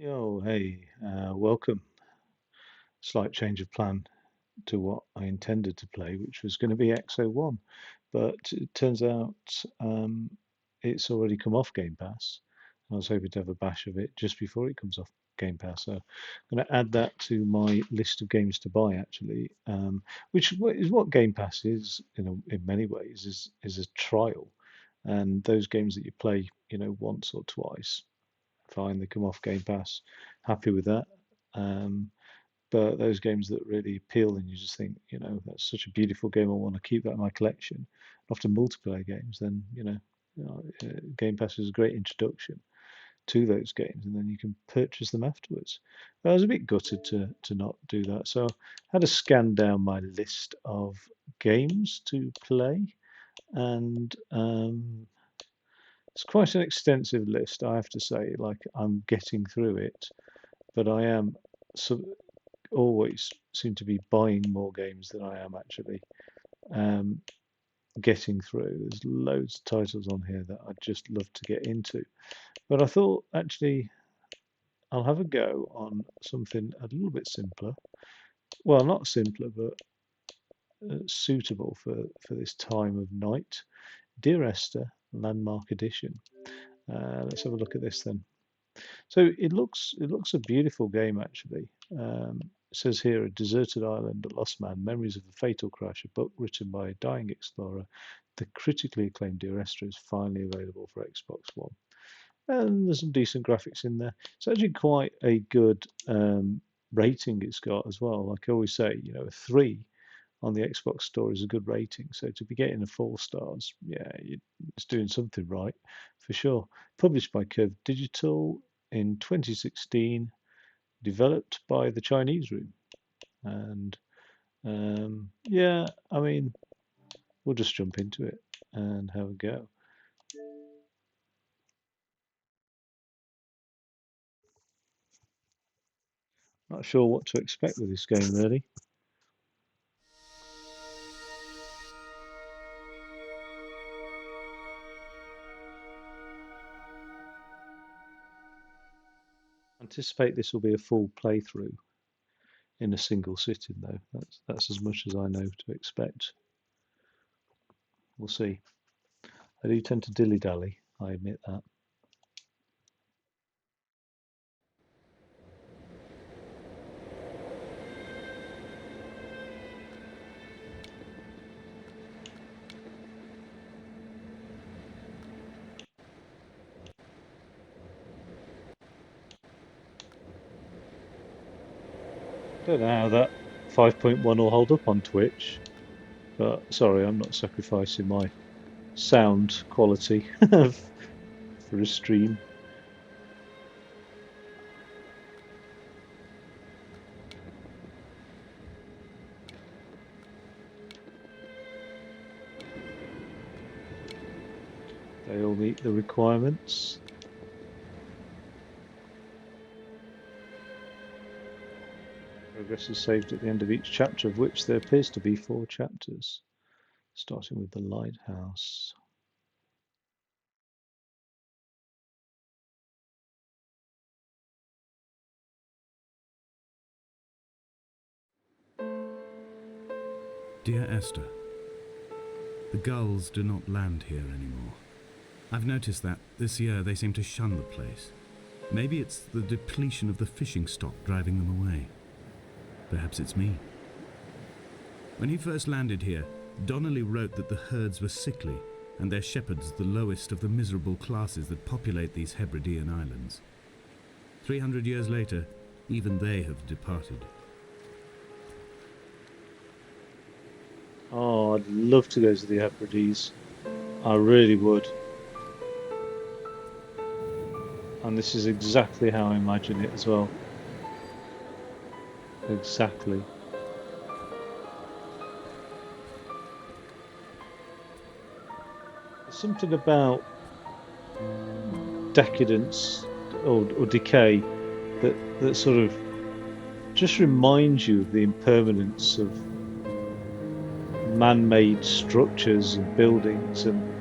Yo, hey, welcome. Slight change of plan to what I intended to play, which was going to be XO1, but it turns out it's already come off Game Pass. I was hoping to have a bash of it just before it comes off Game Pass, so I'm going to add that to my list of games to buy actually, which is what Game Pass is, in many ways, is a trial, and those games that you play, once or twice, fine, they come off Game Pass, happy with that. Um, but those games that really appeal, and you just think, that's such a beautiful game, I want to keep that in my collection. Often multiplayer games, then, Game Pass is a great introduction to those games, and then you can purchase them afterwards. But I was a bit gutted to not do that, so I had to scan down my list of games to play, and it's quite an extensive list, I have to say. Like, I'm getting through it, but I am so always seem to be buying more games than I am actually um, getting through. There's loads of titles on here that I'd just love to get into. But I thought actually I'll have a go on something a little bit simpler. Well, not simpler, but suitable for this time of night. Dear Esther, Landmark Edition. Let's have a look at this then. So it looks a beautiful game actually. It says here a deserted island, a lost man, memories of a fatal crash, a book written by a dying explorer. The critically acclaimed Dear Esther is finally available for Xbox One, and there's some decent graphics in there. It's actually quite a good rating it's got as well. Like I always say, a 3 on the Xbox Store is a good rating. So to be getting a 4 stars, yeah, it's doing something right for sure. Published by Curve Digital in 2016, developed by the Chinese Room. And yeah, I mean, we'll just jump into it and have a go. Not sure what to expect with this game, really. Anticipate this will be a full playthrough in a single sitting, though. That's as much as I know to expect. We'll see. I do tend to dilly dally, I admit that. Don't know how that 5.1 will hold up on Twitch, but sorry, I'm not sacrificing my sound quality for a stream. They all meet the requirements. Progress is saved at the end of each chapter, of which there appears to be 4 chapters, starting with the lighthouse. Dear Esther, the gulls do not land here anymore. I've noticed that this year they seem to shun the place. Maybe it's the depletion of the fishing stock driving them away. Perhaps it's me. When he first landed here, Donnelly wrote that the herds were sickly and their shepherds the lowest of the miserable classes that populate these Hebridean islands. 300 years later, even they have departed. Oh, I'd love to go to the Hebrides. I really would. And this is exactly how I imagine it as well. Exactly. There's something about decadence or decay that sort of just reminds you of the impermanence of man-made structures and buildings and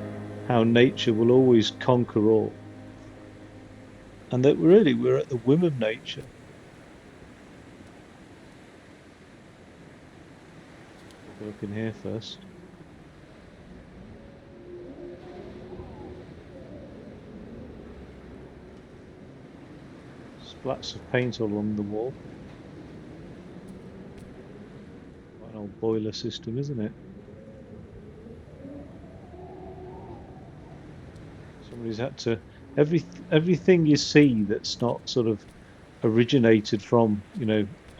how nature will always conquer all. and that really we're at the whim of nature. Take a look in here first. Splats of paint all along the wall. Quite an old boiler system, isn't it? Somebody's had to everything you see that's not sort of originated from,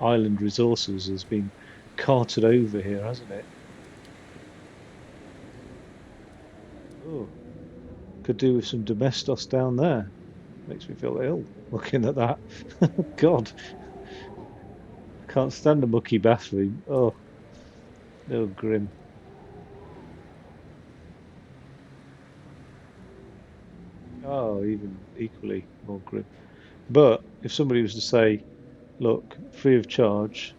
island resources has been carted over here, hasn't it? Oh, could do with some domestos down there. Makes me feel ill looking at that. God, I can't stand a mucky bathroom. Oh, grim. Oh, even equally more grim. But if somebody was to say, look, free of charge,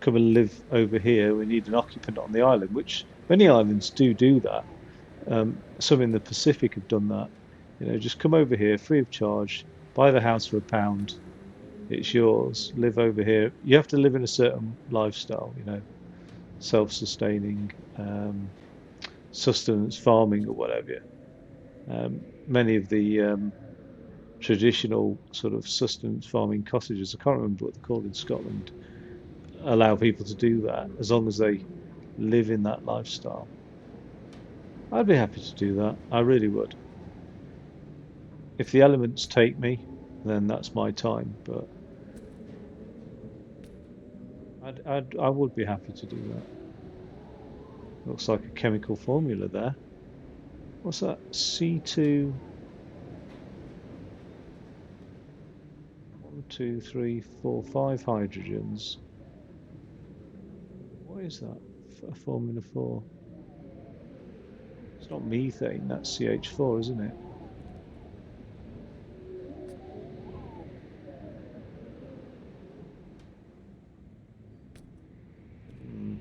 come and live over here, we need an occupant on the island, which many islands do that. Some in the Pacific have done that. Just come over here, free of charge, buy the house for £1. It's yours. Live over here. You have to live in a certain lifestyle, self-sustaining, sustenance farming or whatever. Many of the traditional sort of sustenance farming cottages, I can't remember what they're called in Scotland, allow people to do that as long as they live in that lifestyle. I'd be happy to do that. I really would. If the elements take me, then that's my time. But I would be happy to do that. Looks like a chemical formula there. What's that? C2. 1, 2, 3, 4, 5 hydrogens. What is that? Formula 4. It's not methane, that's CH4, isn't it? Hmm.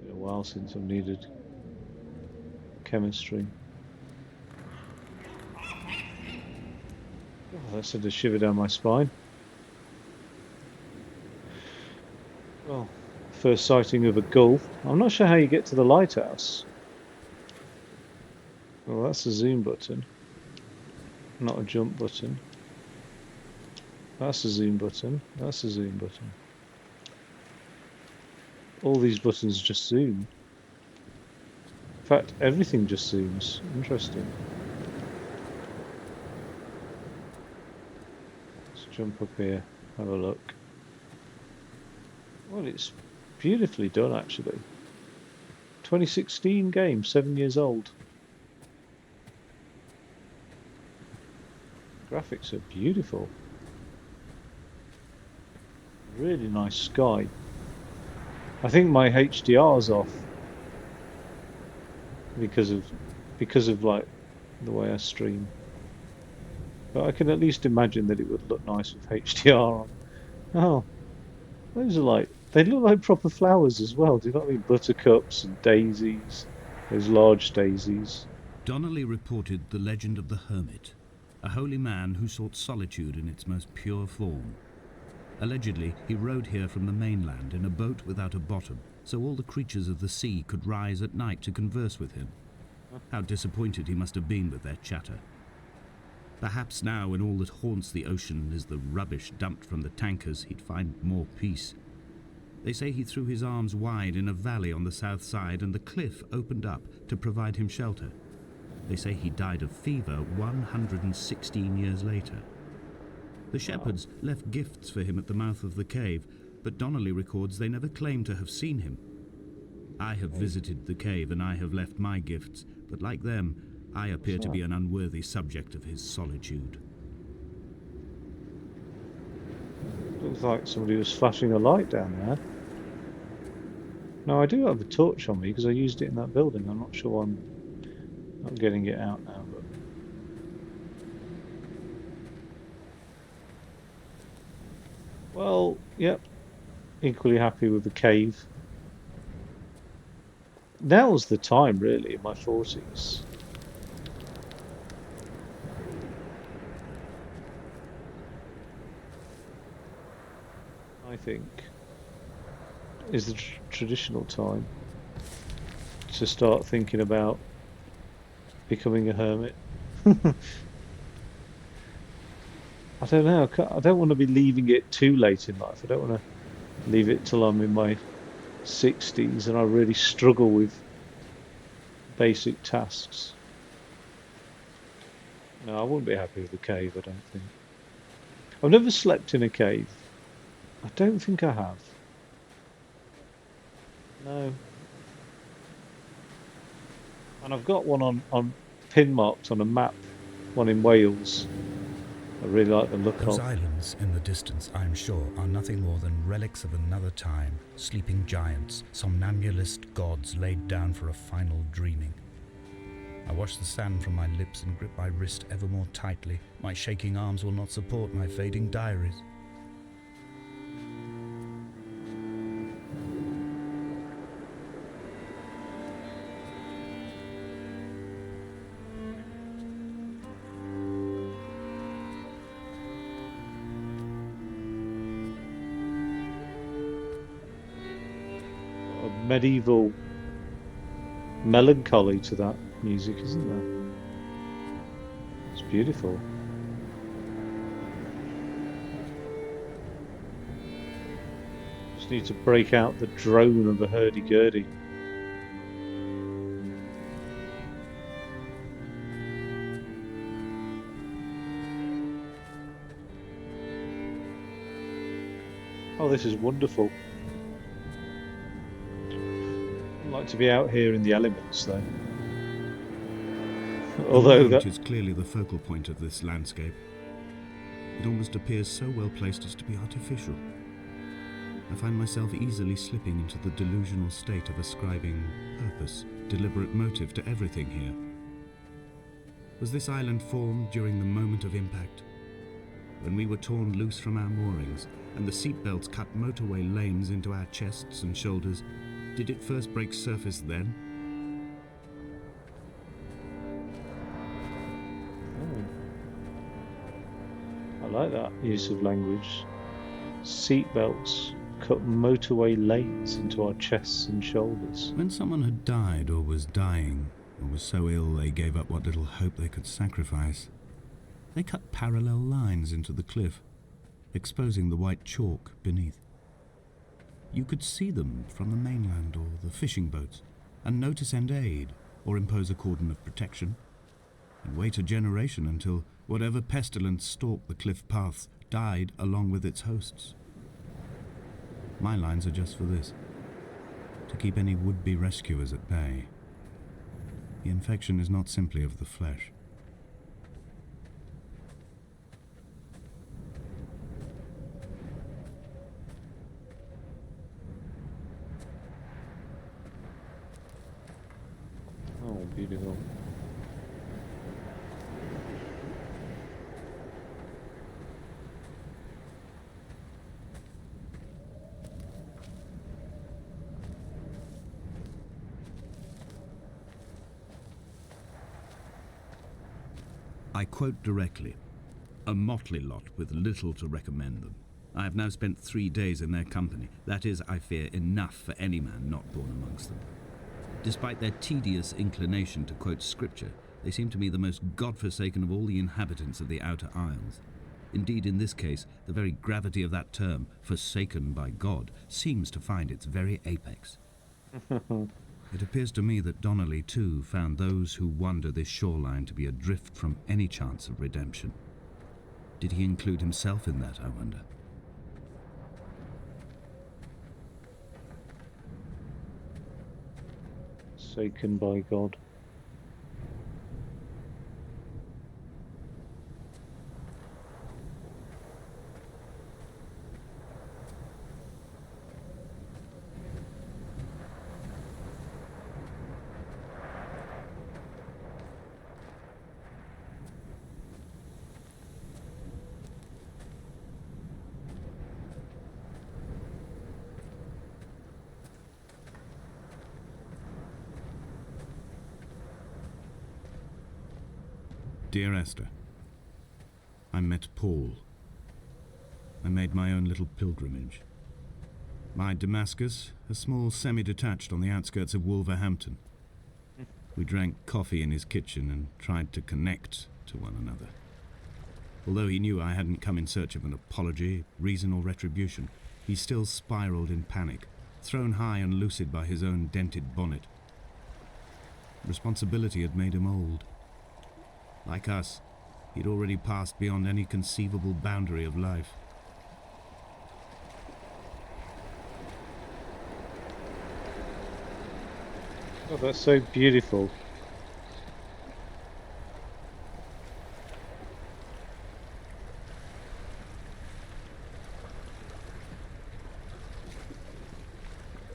Been a while since I've needed chemistry. Oh, that sent a shiver down my spine. Well, first sighting of a gull. I'm not sure how you get to the lighthouse. Well, that's a zoom button, not a jump button. That's a zoom button. That's a zoom button. All these buttons just zoom. In fact, everything just zooms. Interesting. Let's jump up here, have a look. Well, it's beautifully done, actually. 2016 game, 7 years old. Graphics are beautiful. Really nice sky. I think my HDR's off because of like the way I stream. But I can at least imagine that it would look nice with HDR on. Oh, those are they look like proper flowers as well. Do you know what I mean? Buttercups and daisies, those large daisies. Donnelly reported the legend of the hermit, a holy man who sought solitude in its most pure form. Allegedly, he rode here from the mainland in a boat without a bottom, so all the creatures of the sea could rise at night to converse with him. How disappointed he must have been with their chatter. Perhaps now, when all that haunts the ocean is the rubbish dumped from the tankers, he'd find more peace. They say he threw his arms wide in a valley on the south side, and the cliff opened up to provide him shelter. They say he died of fever 116 years later. The shepherds left gifts for him at the mouth of the cave, but Donnelly records they never claimed to have seen him. I have visited the cave and I have left my gifts, but like them, I appear to be an unworthy subject of his solitude. Looks like somebody was flashing a light down there. Now I do have a torch on me because I used it in that building. I'm not sure I'm not getting it out now, but well, yep. Equally happy with the cave. now's the time, really, in my 40s, I think, is the traditional time to start thinking about becoming a hermit. I don't know. I don't want to be leaving it too late in life. I don't want to leave it till I'm in my 60s and I really struggle with basic tasks. No, I wouldn't be happy with a cave, I don't think. I've never slept in a cave. I don't think I have. No. And I've got one on pin marked on a map, one in Wales. I really like the look Those of. islands in the distance, I am sure, are nothing more than relics of another time, sleeping giants, somnambulist gods laid down for a final dreaming. I wash the sand from my lips and grip my wrist ever more tightly. My shaking arms will not support my fading diaries. A medieval melancholy to that music, isn't there? It's beautiful. Just need to break out the drone of a hurdy-gurdy. Oh, this is wonderful. I'd like to be out here in the elements, though. The Although lounge that, is clearly the focal point of this landscape. It almost appears so well placed as to be artificial. I find myself easily slipping into the delusional state of ascribing purpose, deliberate motive to everything here. Was this island formed during the moment of impact? When we were torn loose from our moorings and the seatbelts cut motorway lanes into our chests and shoulders, did it first break surface then? I like that use of language. Seatbelts cut motorway lanes into our chests and shoulders. When someone had died or was dying, or was so ill they gave up what little hope they could sacrifice, they cut parallel lines into the cliff, exposing the white chalk beneath. You could see them from the mainland or the fishing boats, and know to send aid or impose a cordon of protection, and wait a generation until whatever pestilence stalked the cliff paths died along with its hosts. My lines are just for this, to keep any would-be rescuers at bay. The infection is not simply of the flesh. Oh, beautiful. I quote directly, a motley lot with little to recommend them. I have now spent 3 days in their company. That is, I fear, enough for any man not born amongst them. Despite their tedious inclination to quote scripture, they seem to me the most God-forsaken of all the inhabitants of the Outer Isles. Indeed, in this case, the very gravity of that term, forsaken by God, seems to find its very apex. It appears to me that Donnelly, too, found those who wander this shoreline to be adrift from any chance of redemption. Did he include himself in that, I wonder? Forsaken by God. Dear Esther, I met Paul. I made my own little pilgrimage. My Damascus, a small semi-detached on the outskirts of Wolverhampton. We drank coffee in his kitchen and tried to connect to one another. Although he knew I hadn't come in search of an apology, reason or retribution, he still spiraled in panic, thrown high and lucid by his own dented bonnet. Responsibility had made him old. Like us, he'd already passed beyond any conceivable boundary of life. Oh, that's so beautiful.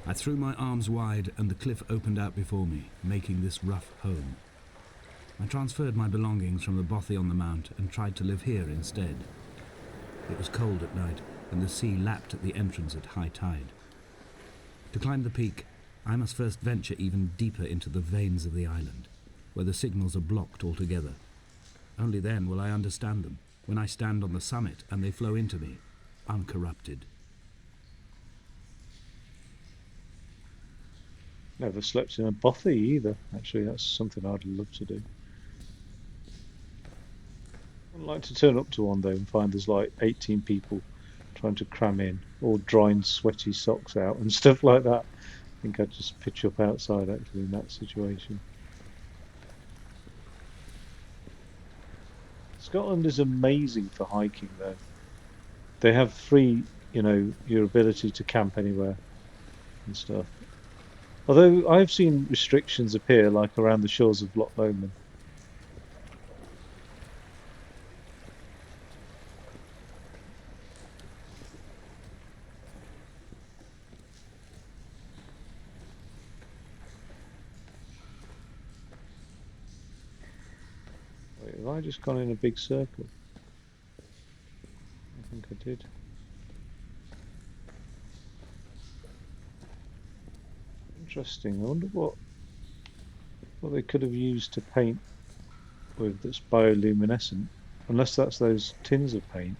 I threw my arms wide and the cliff opened out before me, making this rough home. I transferred my belongings from the bothy on the mount and tried to live here instead. It was cold at night and the sea lapped at the entrance at high tide. To climb the peak, I must first venture even deeper into the veins of the island, where the signals are blocked altogether. Only then will I understand them, when I stand on the summit and they flow into me, uncorrupted. Never slept in a bothy either. Actually, that's something I'd love to do. I'd like to turn up to one though and find there's like 18 people trying to cram in, all drying sweaty socks out and stuff like that. I think I'd just pitch up outside actually in that situation. Scotland is amazing for hiking though. They have free, your ability to camp anywhere and stuff. Although I've seen restrictions appear like around the shores of Loch Lomond. Wait, have I just gone in a big circle? I think I did. Interesting. I wonder what they could have used to paint with that's bioluminescent. Unless that's those tins of paint.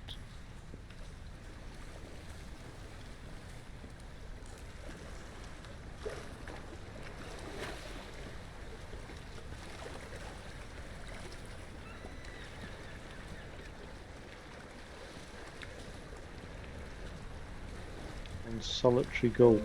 And solitary gull.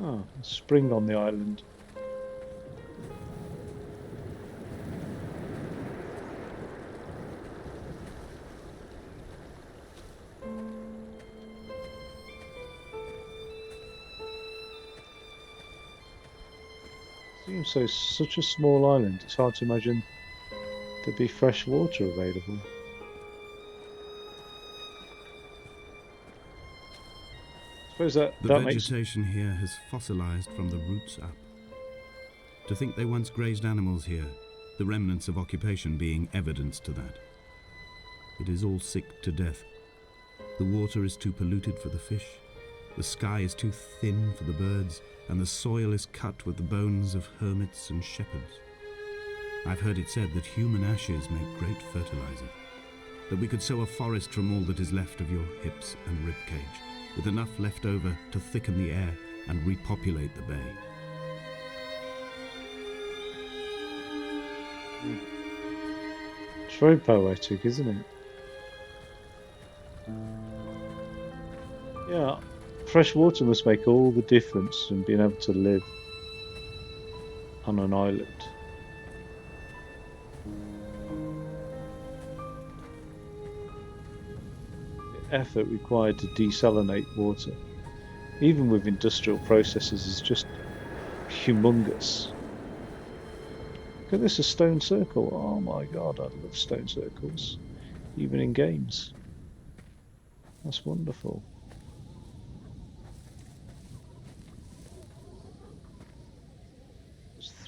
Ah, a spring on the island. Seems so such a small island. It's hard to imagine there'd be fresh water available. I suppose The that makes vegetation here has fossilized from the roots up. To think they once grazed animals here, the remnants of occupation being evidence to that. It is all sick to death. The water is too polluted for the fish, the sky is too thin for the birds, and the soil is cut with the bones of hermits and shepherds. I've heard it said that human ashes make great fertilizer, that we could sow a forest from all that is left of your hips and ribcage, with enough left over to thicken the air and repopulate the bay. It's very poetic, isn't it? Yeah, fresh water must make all the difference in being able to live on an island. The effort required to desalinate water, even with industrial processes, is just humongous. Look at this, a stone circle. Oh my god, I love stone circles, even in games. That's wonderful.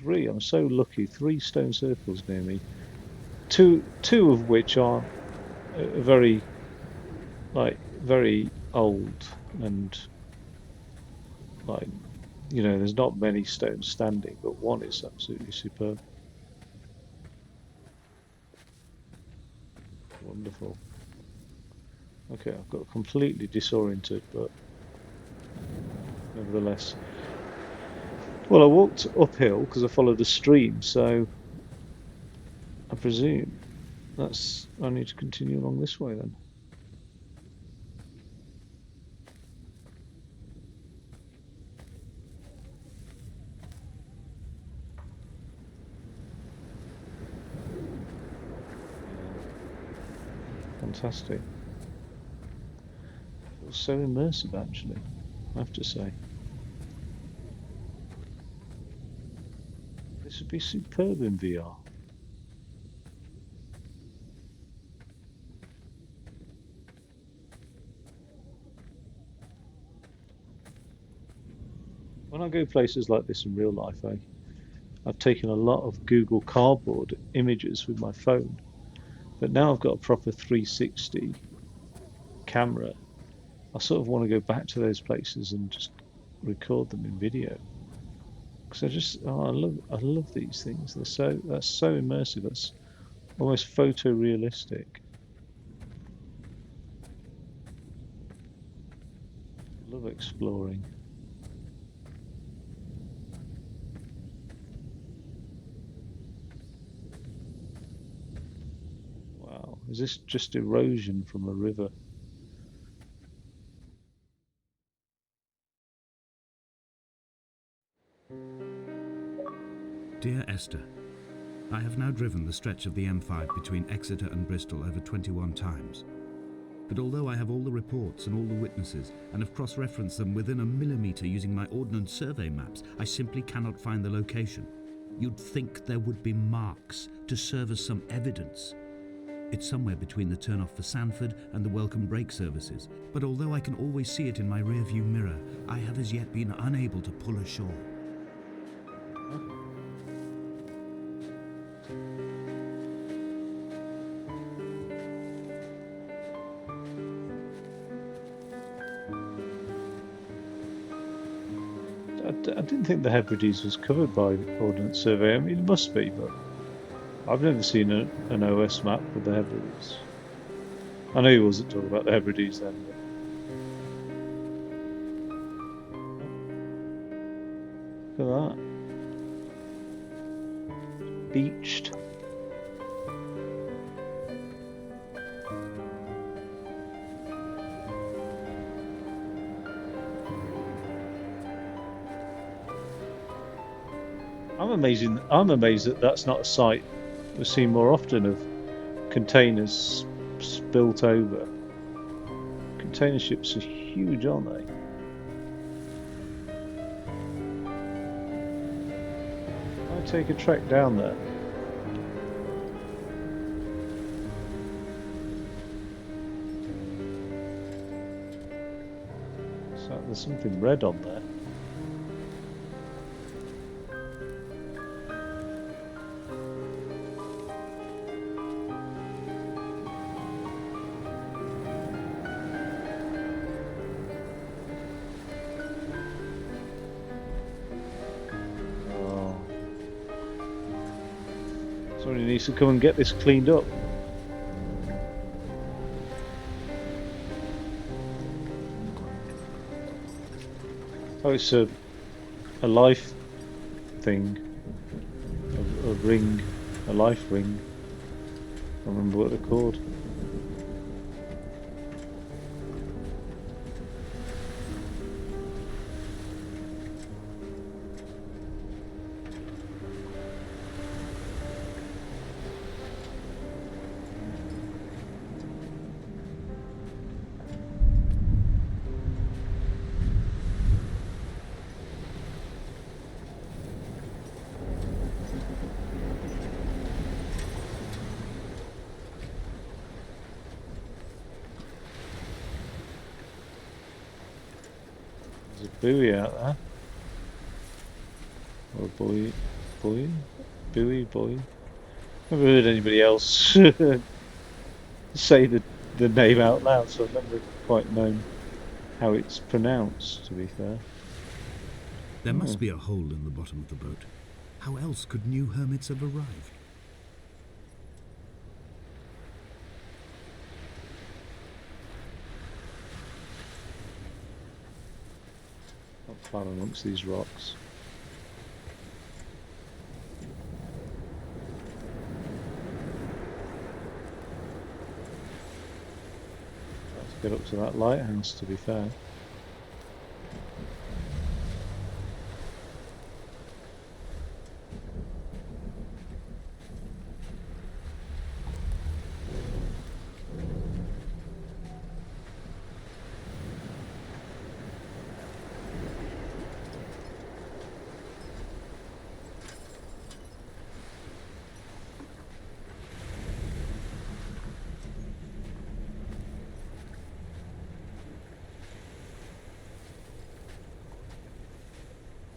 3. I'm so lucky. 3 stone circles near me. Two of which are very, like, very old and, like, there's not many stones standing, but one is absolutely superb. Wonderful. Okay, I've got completely disoriented, but nevertheless. Well, I walked uphill because I followed the stream, so I presume I need to continue along this way then. Fantastic. It was so immersive, actually, I have to say. This would be superb in VR. When I go places like this in real life, I've taken a lot of Google Cardboard images with my phone, but now I've got a proper 360 camera. I sort of want to go back to those places and just record them in video. Because I love these things. That's so immersive. That's almost photorealistic. I love exploring. Wow, is this just erosion from a river? Dear Esther, I have now driven the stretch of the M5 between Exeter and Bristol over 21 times. But although I have all the reports and all the witnesses and have cross-referenced them within a millimetre using my Ordnance Survey maps, I simply cannot find the location. You'd think there would be marks to serve as some evidence. It's somewhere between the turn-off for Sanford and the welcome brake services, but although I can always see it in my rear-view mirror, I have as yet been unable to pull ashore. I didn't think the Hebrides was covered by the Ordnance Survey. I mean, it must be, but I've never seen an OS map with the Hebrides. I know he wasn't talking about the Hebrides then, but look at that. Beached. I'm amazed that that's not a sight we've seen more often of containers spilt over. Container ships are huge, aren't they? I take a trek down there. So there's something red on there. Somebody needs to come and get this cleaned up. Oh, it's a life thing, a ring, a life ring. I don't remember what they're called. There's a buoy out there. Or a buoy. boy, Billy boy. Never heard anybody else say the name out loud, so I've never quite known how it's pronounced, to be fair. There Oh, must be a hole in the bottom of the boat. How else could new hermits have arrived? not far amongst these rocks. Let's get up to that lighthouse, to be fair.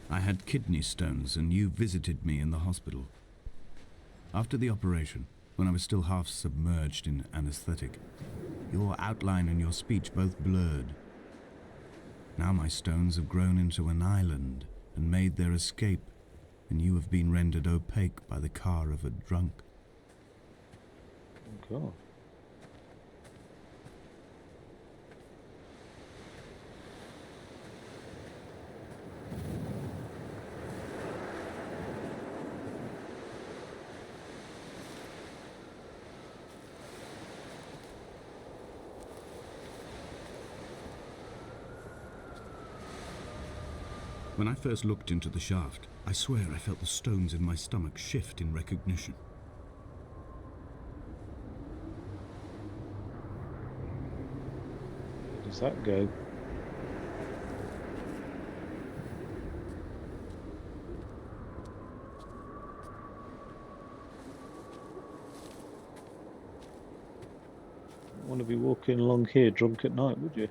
I had kidney stones and you visited me in the hospital. After the operation, when I was still half submerged in anesthetic, your outline and your speech both blurred. Now my stones have grown into an island and made their escape, and you have been rendered opaque by the car of a drunk. Oh, God. When I first looked into the shaft, I swear I felt the stones in my stomach shift in recognition. Where does that go? Wouldn't want to be walking along here drunk at night, would you?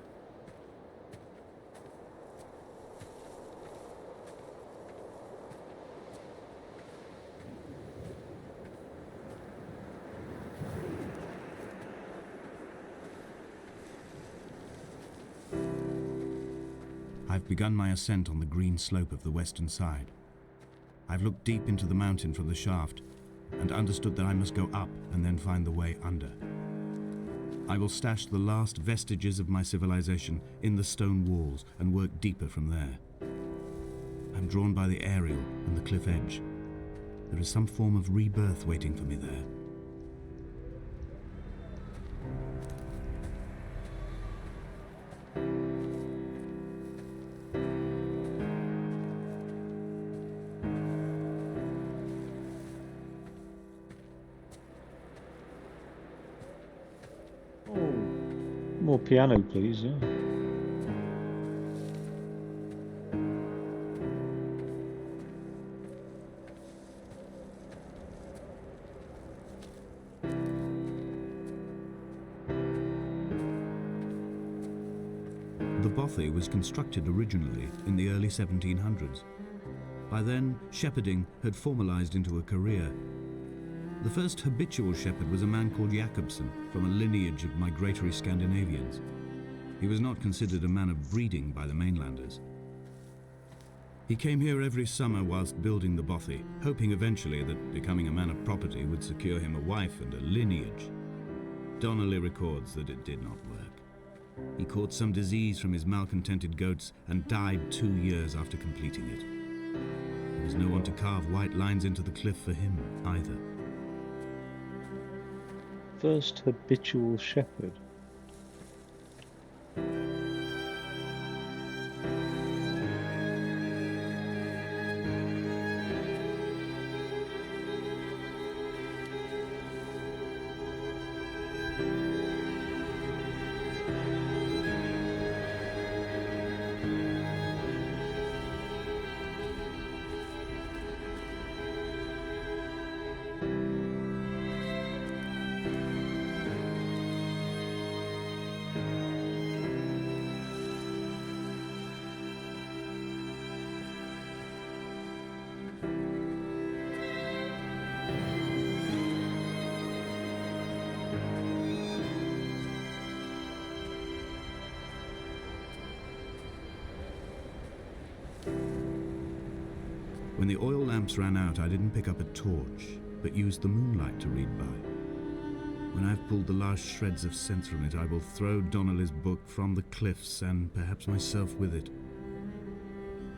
I've begun my ascent on the green slope of the western side. I've looked deep into the mountain from the shaft and understood that I must go up and then find the way under. I will stash the last vestiges of my civilization in the stone walls and work deeper from there. I'm drawn by the aerial and the cliff edge. There is some form of rebirth waiting for me there. Oh, more piano, please, yeah. The bothy was constructed originally in the early 1700s. By then, shepherding had formalized into a career. The first habitual shepherd was a man called Jakobsen, from a lineage of migratory Scandinavians. He was not considered a man of breeding by the mainlanders. He came here every summer whilst building the bothy, hoping eventually that becoming a man of property would secure him a wife and a lineage. Donnelly records that it did not work. He caught some disease from his malcontented goats and died 2 years after completing it. There was no one to carve white lines into the cliff for him either. First habitual shepherd. When the oil lamps ran out, I didn't pick up a torch, but used the moonlight to read by. When I've pulled the last shreds of sense from it, I will throw Donnelly's book from the cliffs, and perhaps myself with it.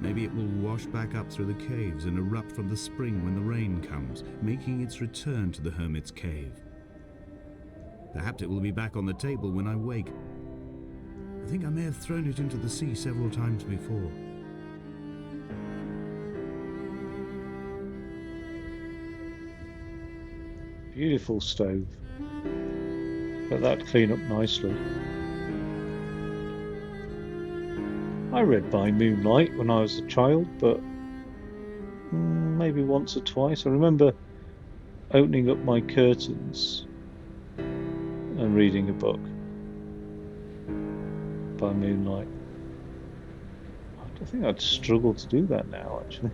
Maybe it will wash back up through the caves and erupt from the spring when the rain comes, making its return to the hermit's cave. Perhaps it will be back on the table when I wake. I think I may have thrown it into the sea several times before. Beautiful stove. Let that clean up nicely. I read by moonlight when I was a child, but maybe once or twice. I remember opening up my curtains and reading a book by moonlight. I think I'd struggle to do that now, actually.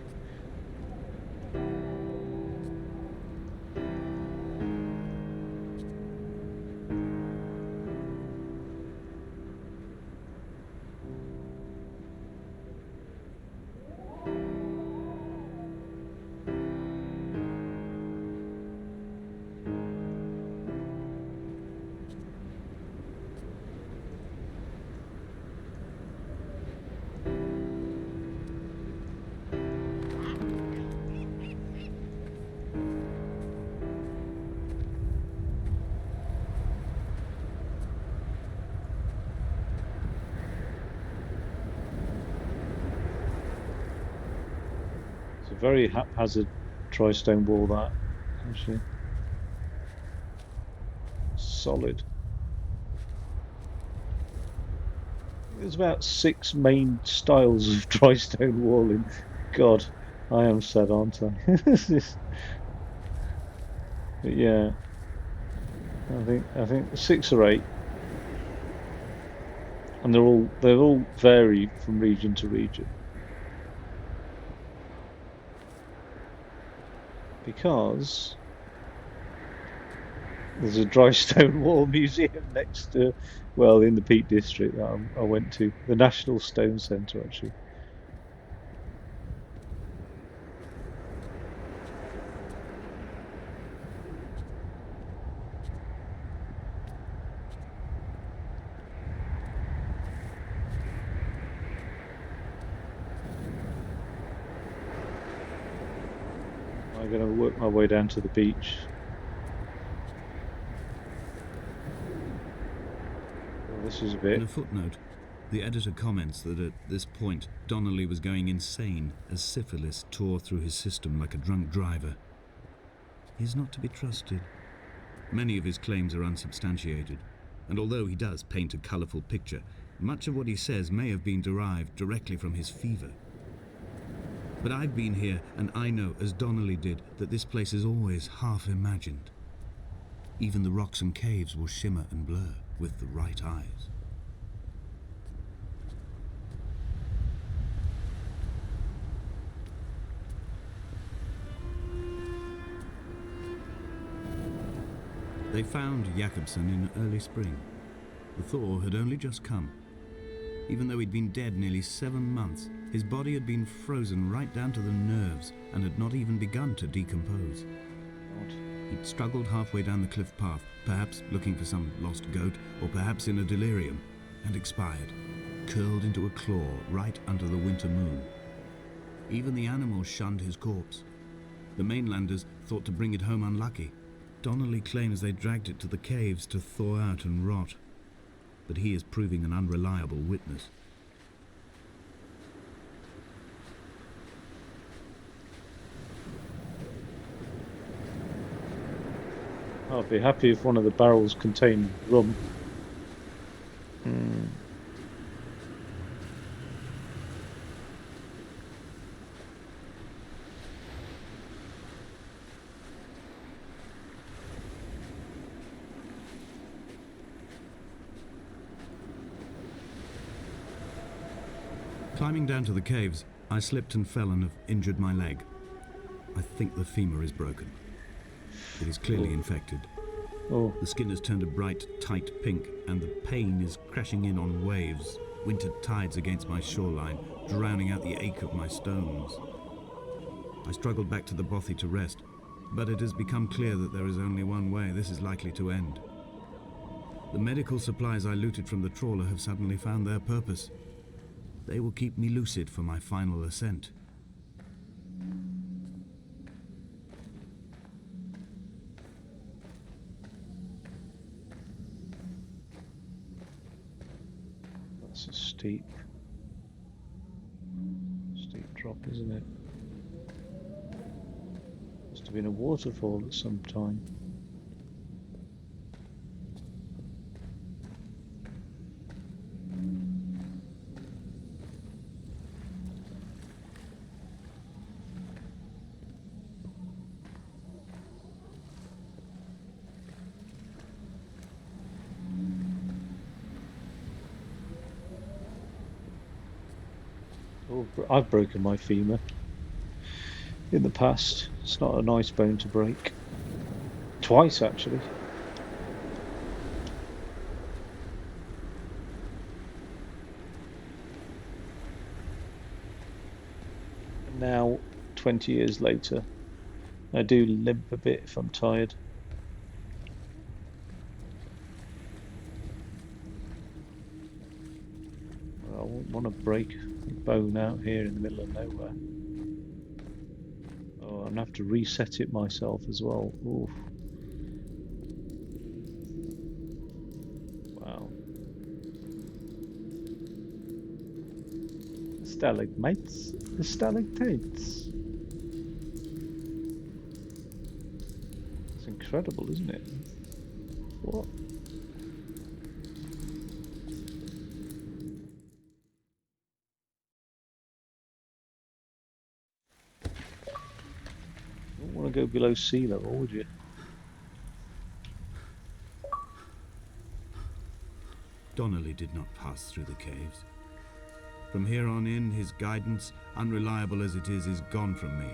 Very haphazard tri-stone wall, that, actually. Solid. There's about 6 main styles of tri-stone walling. God, I am sad, aren't I? But yeah, I think 6 or 8, and they all vary from region to region. Because there's a dry stone wall museum next to, well, in the Peak District that I went to, the National Stone Centre, actually. I'm going to work my way down to the beach. Well, this is a bit. In a footnote, the editor comments that at this point, Donnelly was going insane as syphilis tore through his system like a drunk driver. He is not to be trusted. Many of his claims are unsubstantiated, and although he does paint a colourful picture, much of what he says may have been derived directly from his fever. But I've been here, and I know, as Donnelly did, that this place is always half imagined. Even the rocks and caves will shimmer and blur with the right eyes. They found Jakobsen in early spring. The thaw had only just come. Even though he'd been dead nearly 7 months, his body had been frozen right down to the nerves and had not even begun to decompose. He'd struggled halfway down the cliff path, perhaps looking for some lost goat, or perhaps in a delirium, and expired, curled into a claw right under the winter moon. Even the animals shunned his corpse. The mainlanders thought to bring it home unlucky. Donnelly claims they dragged it to the caves to thaw out and rot, but he is proving an unreliable witness. I'd be happy if one of the barrels contained rum. Climbing down to the caves, I slipped and fell and have injured my leg. I think the femur is broken. It is clearly infected. Oh, The skin has turned a bright, tight pink, and the pain is crashing in on waves, winter tides against my shoreline, drowning out the ache of my stones. I struggled back to the bothy to rest, but it has become clear that there is only one way this is likely to end. The medical supplies I looted from the trawler have suddenly found their purpose. They will keep me lucid for my final ascent. That's a steep drop, isn't it? Must have been a waterfall at some time. Oh, I've broken my femur in the past. It's not a nice bone to break. Twice, actually. And now, 20 years later, I do limp a bit if I'm tired. I wouldn't want to break a bone out here in the middle of nowhere. Oh, I'm gonna have to reset it myself as well. Oof. Wow. The stalagmites, the stalactites. It's incredible, isn't it? What? You don't want to go below sea level, would you? Donnelly did not pass through the caves. From here on in, his guidance, unreliable as it is gone from me.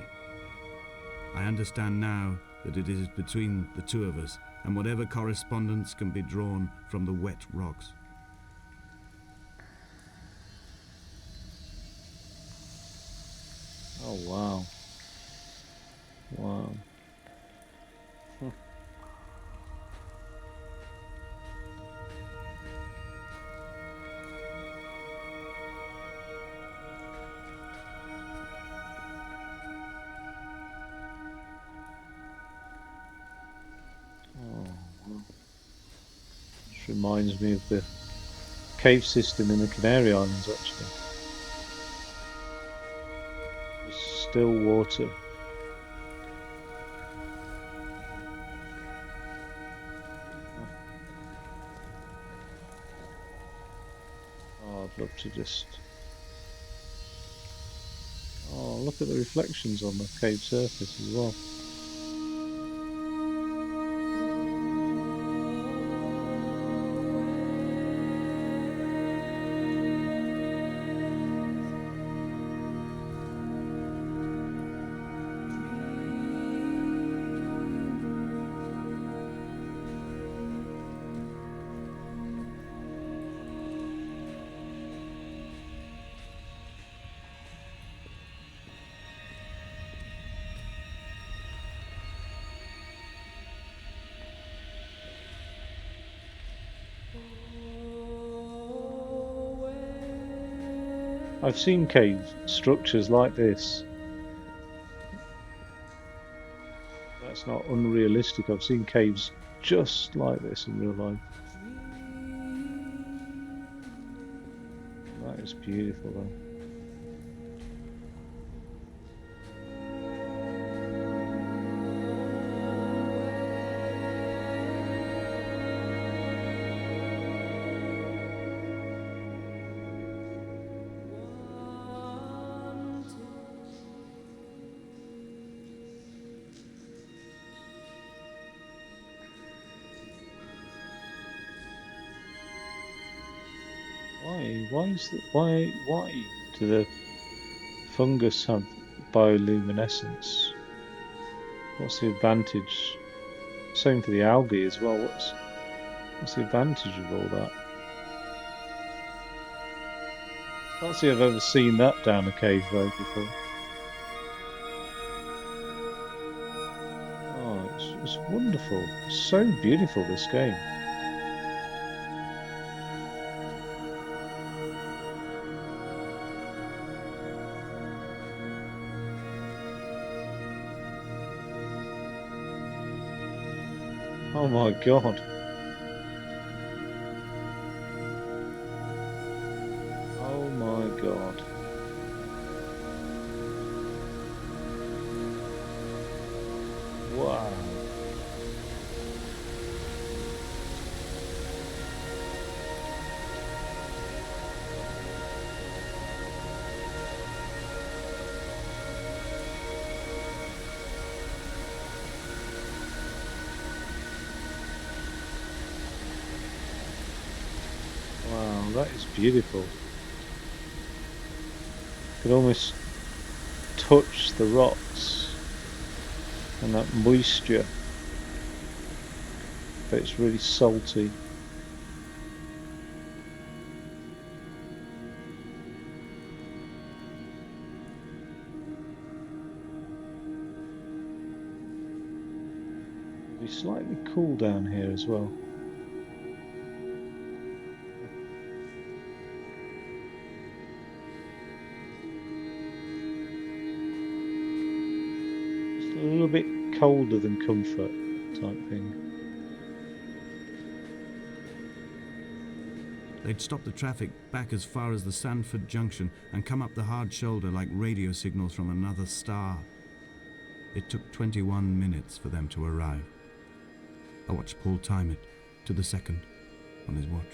I understand now that it is between the two of us, and whatever correspondence can be drawn from the wet rocks. Oh, wow. Wow. This reminds me of the cave system in the Canary Islands, actually. Just still water. Oh, I'd love to just... Oh, look at the reflections on the cave surface as well. I've seen cave structures like this. That's not unrealistic. I've seen caves just like this in real life. That is beautiful though. Why do the fungus have bioluminescence? What's the advantage? Same for the algae as well. What's the advantage of all that? Can't see I've ever seen that down a cave though before. It's wonderful. So beautiful, this game. Oh my God. Oh my God. Wow. Wow, that is beautiful. You can almost touch the rocks and that moisture, but it's really salty. It'll be slightly cool down here as well. Just a little bit colder than comfort type thing. They'd stop the traffic back as far as the Sandford Junction and come up the hard shoulder like radio signals from another star. It took 21 minutes for them to arrive. I watched Paul time it to the second on his watch.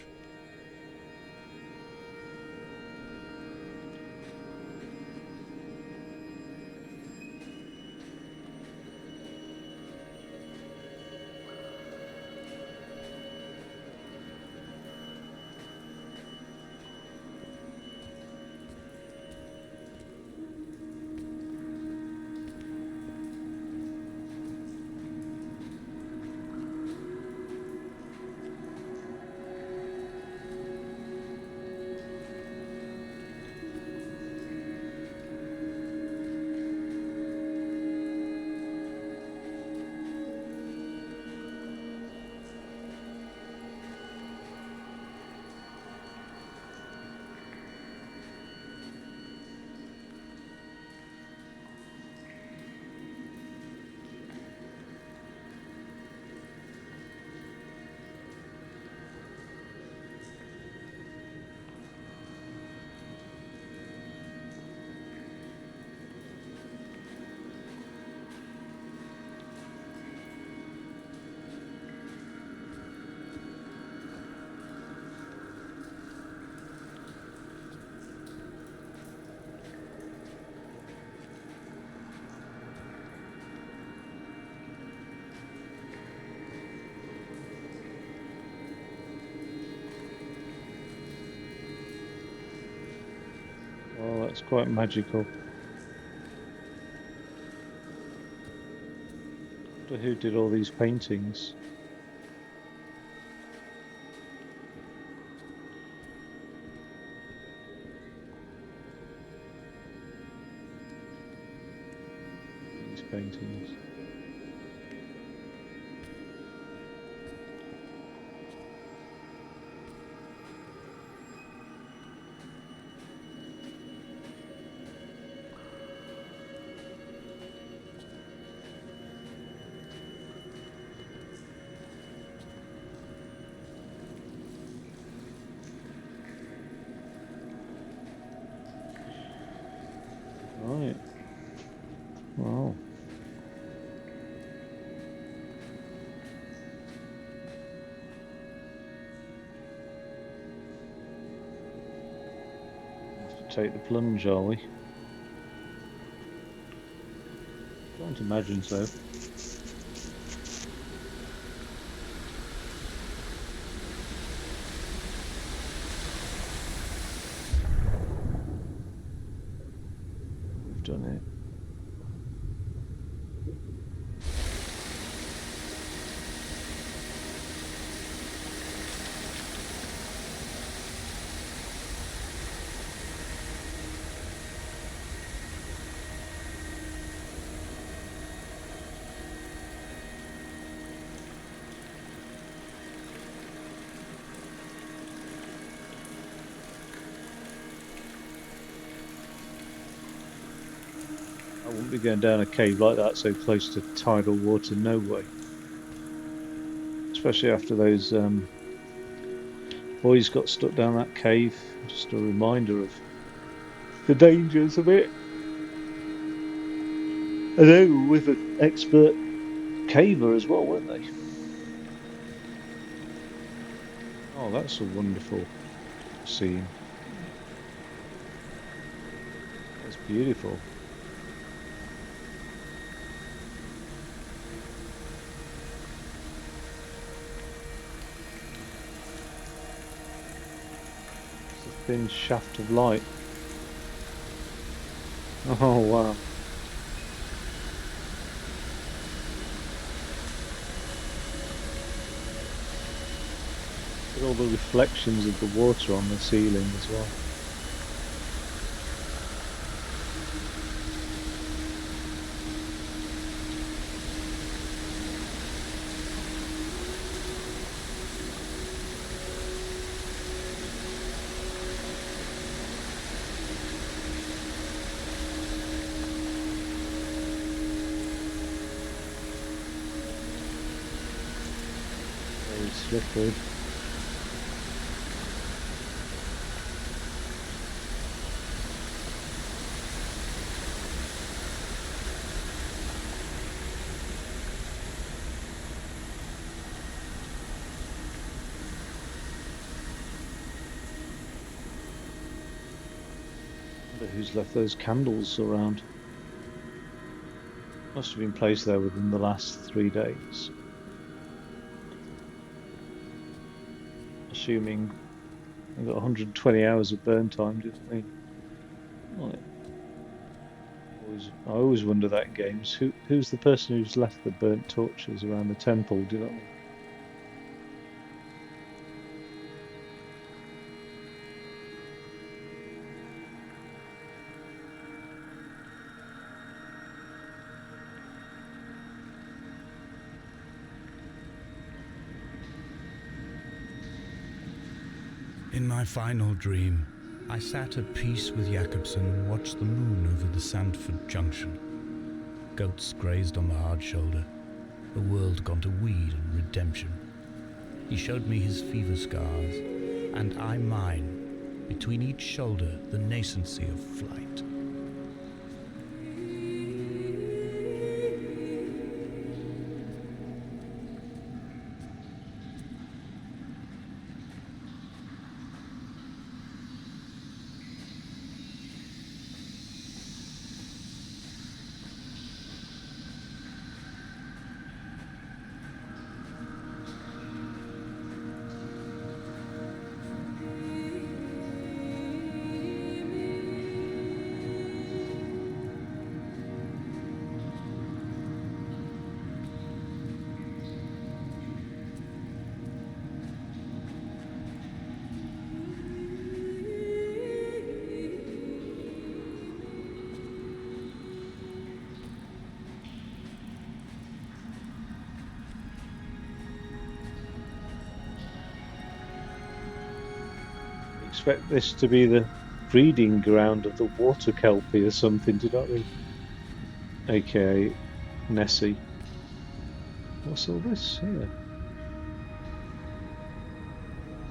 Oh, that's quite magical. I wonder who did all these paintings. These paintings. Right. Wow. Have to take the plunge, are we? Can't imagine so. We've done it. wouldn't be going down a cave like that so close to tidal water, no way. Especially after those boys got stuck down that cave. Just a reminder of the dangers of it. And they were with an expert caver as well, weren't they? Oh, that's a wonderful scene. That's beautiful. It's a thin shaft of light. Oh, wow. Look at all the reflections of the water on the ceiling as well. Very slippery. Wonder who's left those candles around. Must have been placed there within the last 3 days. Assuming they've got 120 hours of burn time, didn't they? Right. I always wonder that in games. Who's the person who's left the burnt torches around the temple? Do you know what I mean? In my final dream, I sat at peace with Jakobsen and watched the moon over the Sandford Junction. Goats grazed on the hard shoulder, a world gone to weed and redemption. He showed me his fever scars, and I mine, between each shoulder the nascency of flight. Expect this to be the breeding ground of the water kelpie or something, do you know what I mean? AKA Nessie. What's all this here?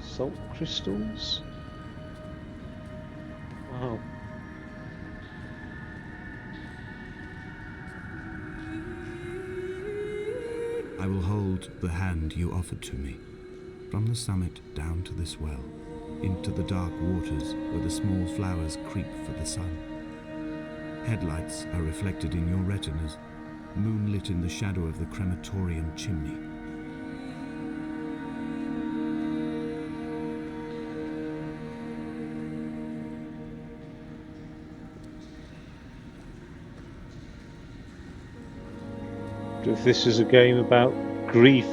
Salt crystals? Wow. I will hold the hand you offered to me, from the summit down to this well, into the dark waters where the small flowers creep for the sun. Headlights are reflected in your retinas, moonlit in the shadow of the crematorium chimney. If this is a game about grief.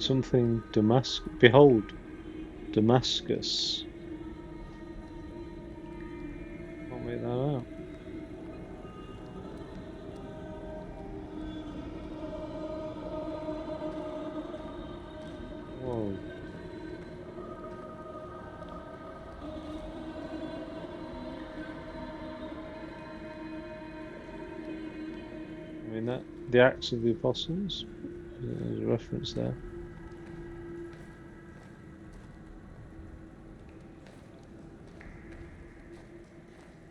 something Damascus. Behold, Damascus. Can't make that out. Whoa. I mean that the Acts of the Apostles. There's a reference there.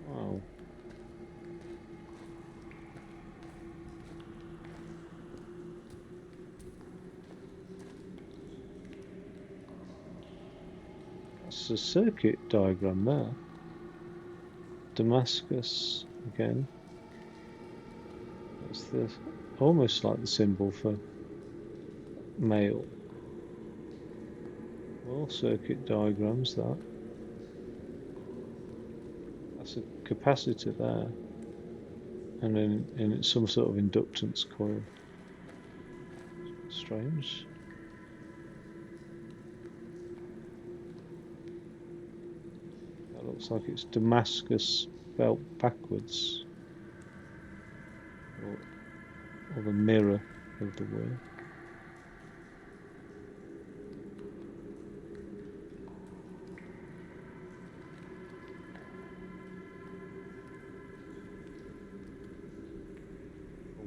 Wow. That's a circuit diagram there. Damascus again. That's the almost like the symbol for male. Well, circuit diagrams that. That's a capacitor there. And then in some sort of inductance coil. Strange. That looks like it's Damascus spelt backwards. Or the mirror of the word.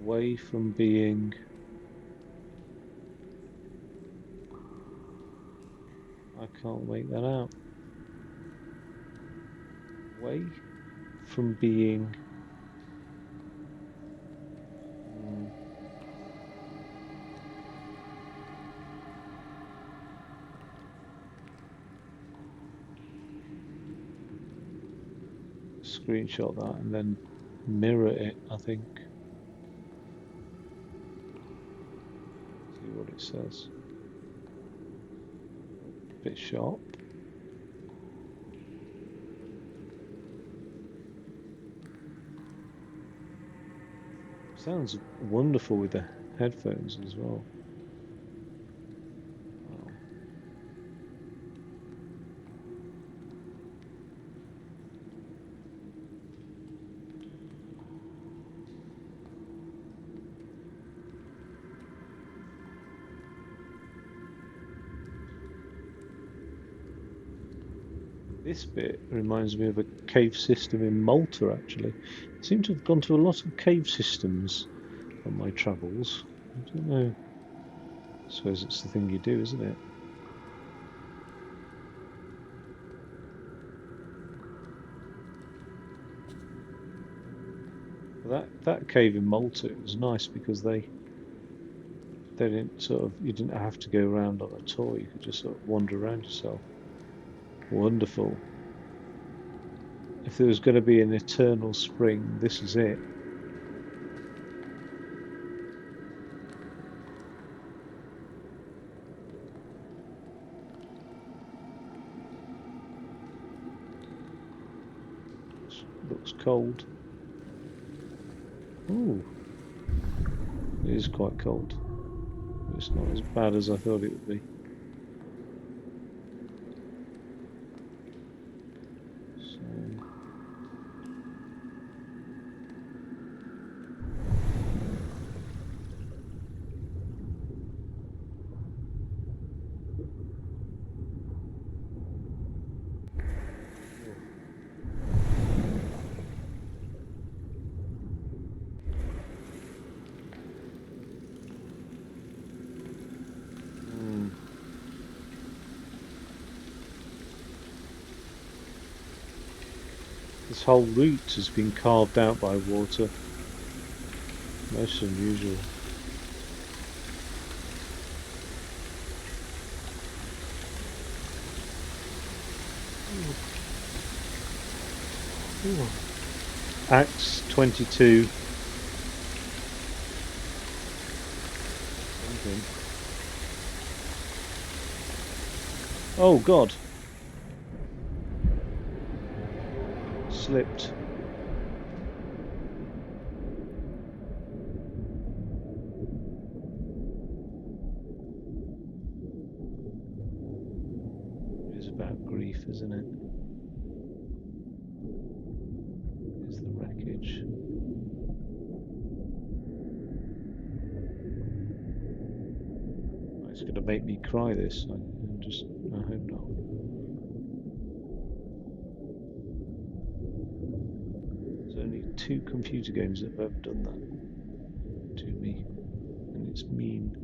Away from being I can't make that out. Away from being screenshot that and then mirror it, I think. See what it says. Bit sharp. Sounds wonderful with the headphones as well. Wow. This bit reminds me of a cave system in Malta, actually. I seem to have gone to a lot of cave systems on my travels. I don't know. I suppose it's the thing you do, isn't it? That cave in Malta, it was nice because they didn't you didn't have to go around on a tour. You could just sort of wander around yourself. Wonderful. If there was going to be an eternal spring, this is it. Looks cold. Ooh. It is quite cold. It's not as bad as I thought it would be. This whole route has been carved out by water. Most unusual. Ooh. Acts 22. Oh God. Slipped. grief, isn't it? Here's the wreckage. It's going to make me cry, this. I hope not. There's only 2 computer games that have ever done that to me, and it's mean.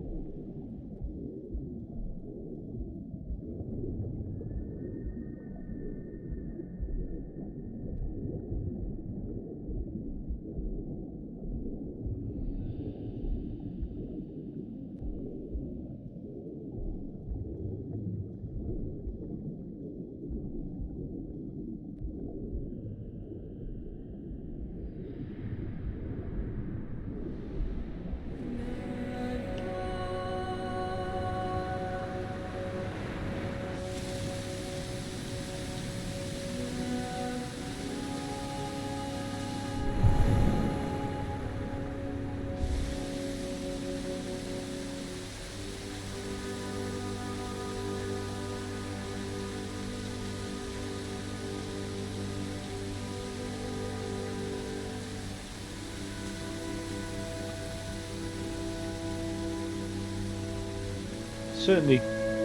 Certainly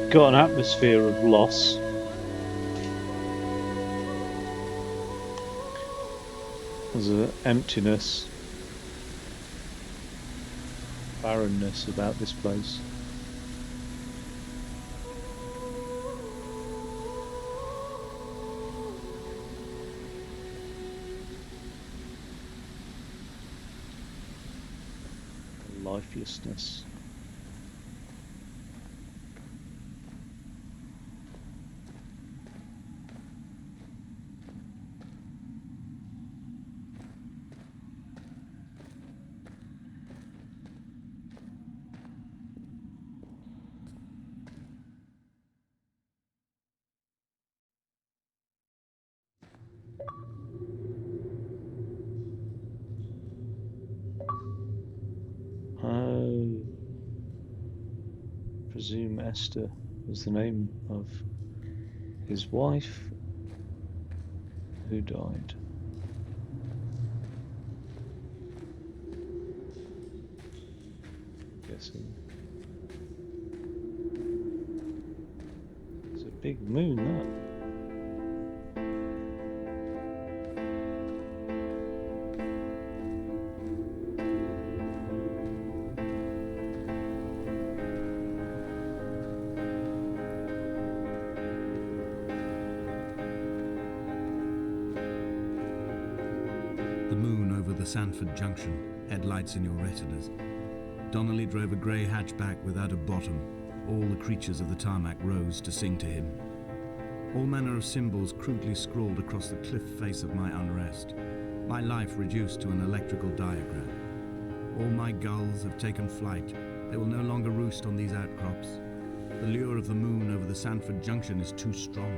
got an atmosphere of loss. There's an emptiness, barrenness about this place. Lifelessness. I presume Esther was the name of his wife who died. Guessing. It's a big moon, that. The moon over the Sanford Junction, headlights in your retinas. Donnelly drove a grey hatchback without a bottom. All the creatures of the tarmac rose to sing to him. All manner of symbols crudely scrawled across the cliff face of my unrest. My life reduced to an electrical diagram. All my gulls have taken flight. They will no longer roost on these outcrops. The lure of the moon over the Sanford Junction is too strong.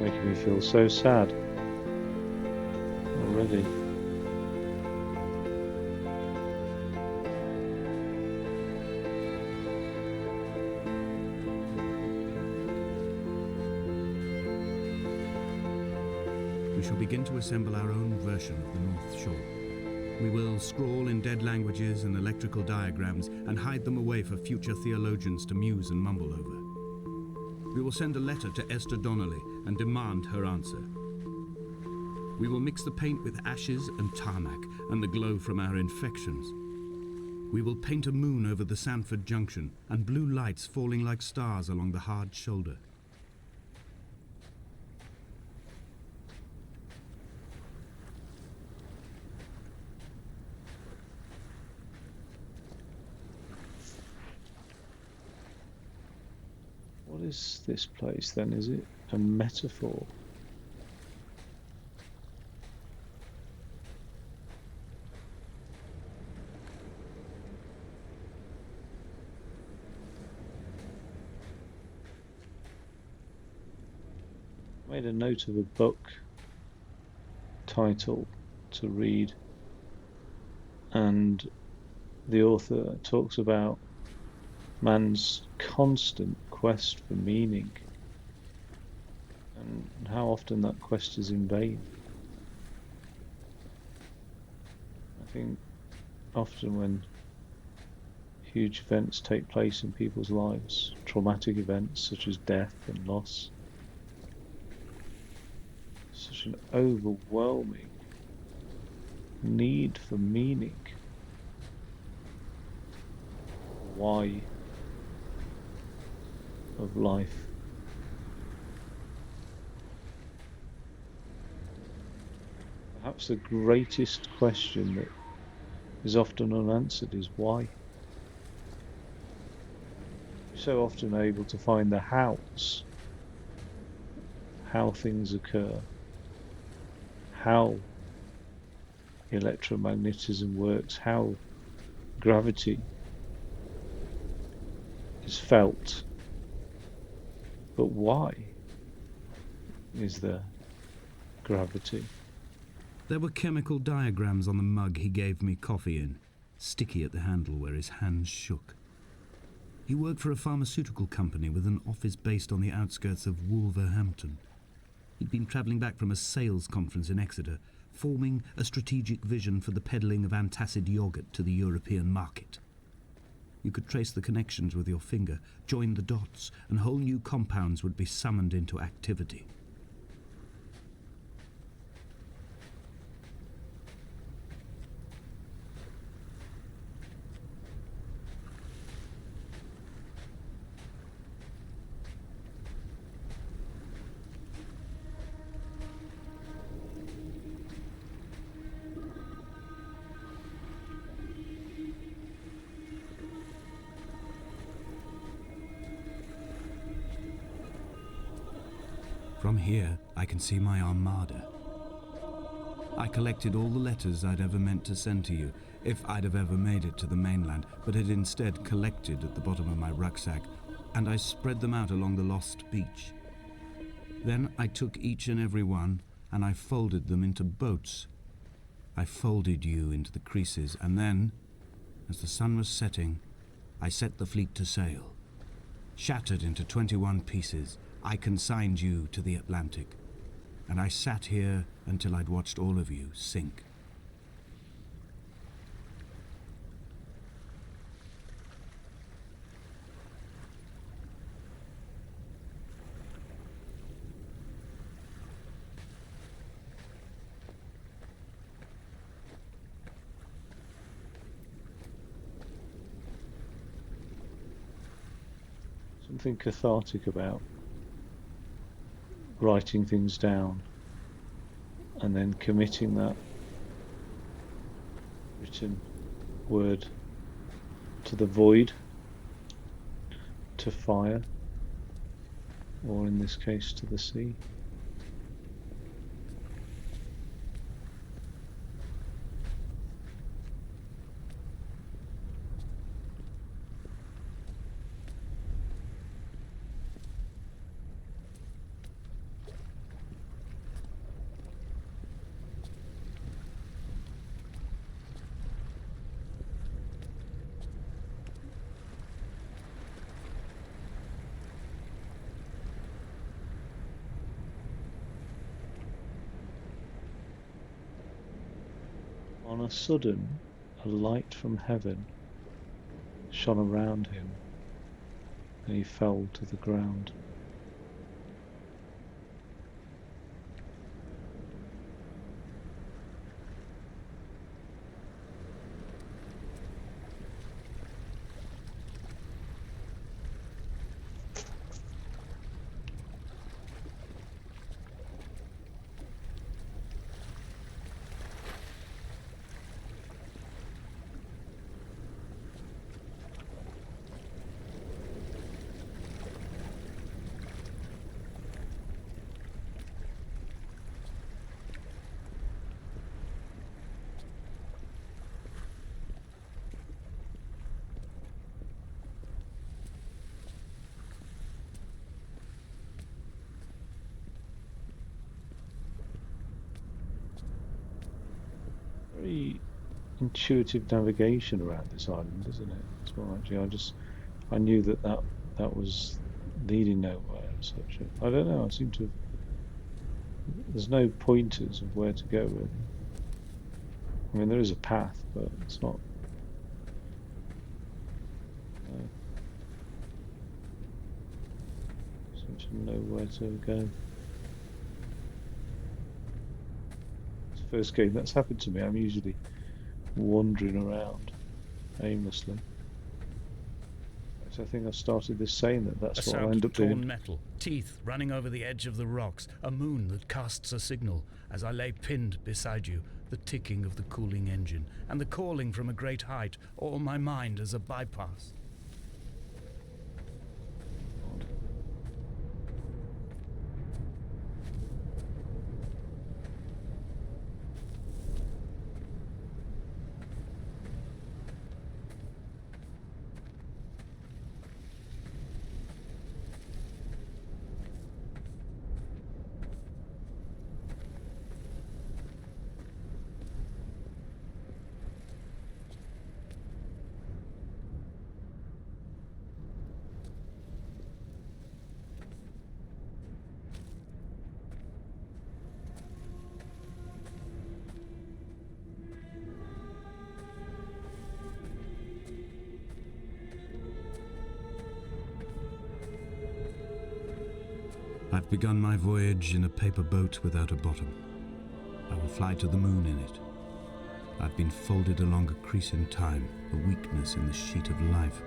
It's making me feel so sad already. We shall begin to assemble our own version of the North Shore. We will scrawl in dead languages and electrical diagrams and hide them away for future theologians to muse and mumble over. We will send a letter to Esther Donnelly and demand her answer. We will mix the paint with ashes and tarmac and the glow from our infections. We will paint a moon over the Sanford Junction and blue lights falling like stars along the hard shoulder. What is this place then? Is it a metaphor? I made a note of a book title to read, and the author talks about man's constant quest for meaning and how often that quest is in vain. I think often when huge events take place in people's lives, traumatic events such as death and loss, such an overwhelming need for meaning, why of life. Perhaps the greatest question that is often unanswered is why. We're so often able to find the hows, how things occur, how electromagnetism works, how gravity is felt. But why is there gravity? There were chemical diagrams on the mug he gave me coffee in, sticky at the handle where his hands shook. He worked for a pharmaceutical company with an office based on the outskirts of Wolverhampton. He'd been travelling back from a sales conference in Exeter, forming a strategic vision for the peddling of antacid yogurt to the European market. You could trace the connections with your finger, join the dots, and whole new compounds would be summoned into activity. From here, I can see my armada. I collected all the letters I'd ever meant to send to you, if I'd have ever made it to the mainland, but had instead collected at the bottom of my rucksack, and I spread them out along the lost beach. Then I took each and every one, and I folded them into boats. I folded you into the creases, and then, as the sun was setting, I set the fleet to sail. Shattered into 21 pieces, I consigned you to the Atlantic, and I sat here until I'd watched all of you sink. Something cathartic about writing things down and then committing that written word to the void, to fire, or in this case to the sea. On a sudden, a light from heaven shone around him, and he fell to the ground. Very intuitive navigation around this island, isn't it? As well, actually, I knew that was leading nowhere as such. I don't know. I seem to. There's no pointers of where to go really. I mean, there is a path, but it's not. Seem to know where to go. It's the first game that's happened to me. I'm usually wandering around aimlessly. I think I started this saying that's what I'll end up torn doing. metal, teeth running over the edge of the rocks, a moon that casts a signal as I lay pinned beside you, the ticking of the cooling engine, and the calling from a great height, all my mind as a bypass. I've begun my voyage in a paper boat without a bottom. I will fly to the moon in it. I've been folded along a crease in time, a weakness in the sheet of life.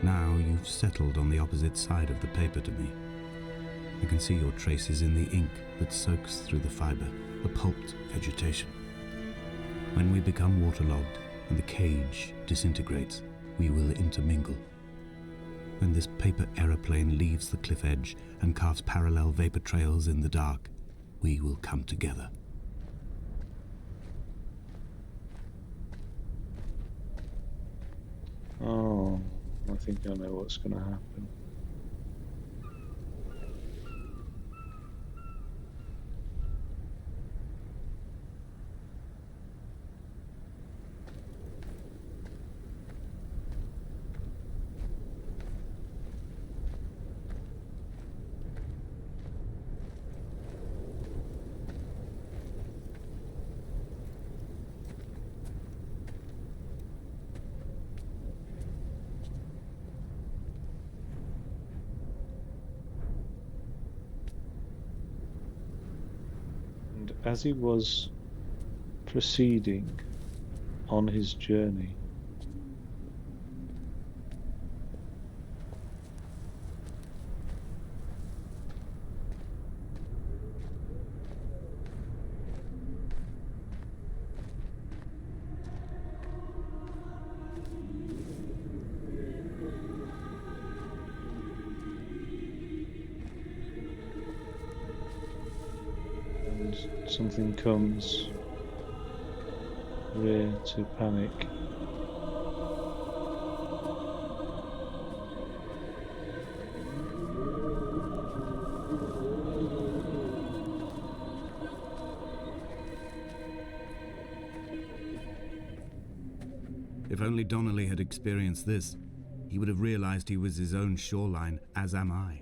Now you've settled on the opposite side of the paper to me. I can see your traces in the ink that soaks through the fibre, the pulped vegetation. When we become waterlogged and the cage disintegrates, we will intermingle. When this paper aeroplane leaves the cliff edge and carves parallel vapor trails in the dark, we will come together. Oh, I think I know what's going to happen. And as he was proceeding on his journey, and something comes rear to panic. If only Donnelly had experienced this, he would have realized he was his own shoreline, as am I.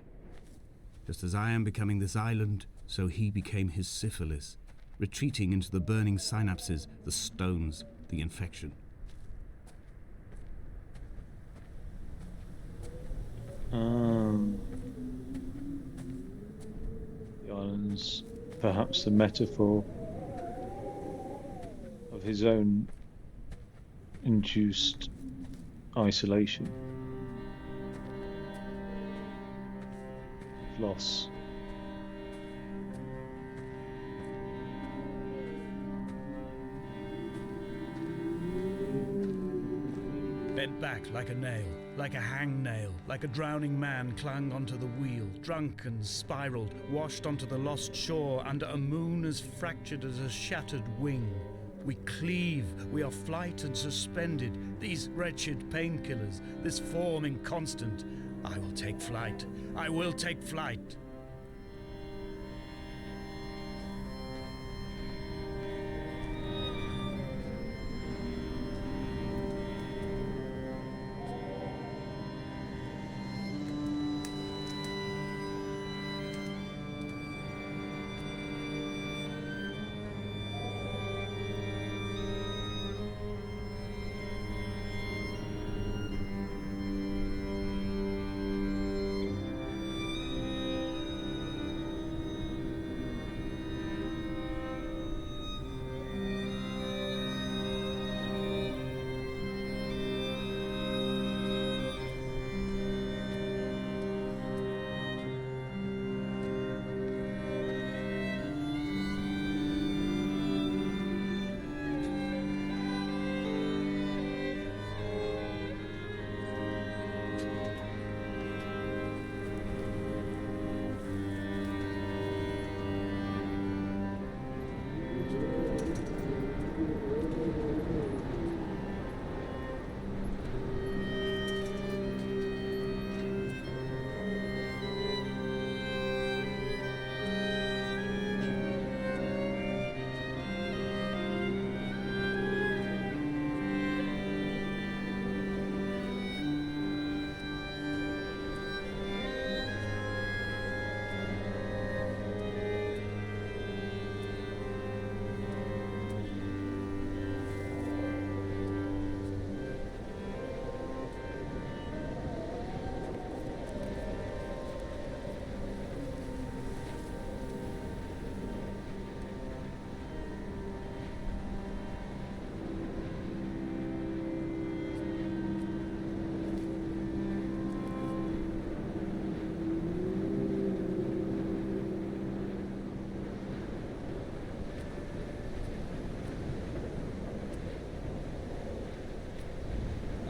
Just as I am becoming this island, so he became his syphilis, retreating into the burning synapses, the stones, the infection. The island's perhaps the metaphor of his own induced isolation, loss. Bent back like a nail, like a hangnail, like a drowning man clung onto the wheel, drunk and spiraled, washed onto the lost shore under a moon as fractured as a shattered wing. We cleave, we are flight and suspended, these wretched painkillers, this form inconstant. I will take flight, I will take flight.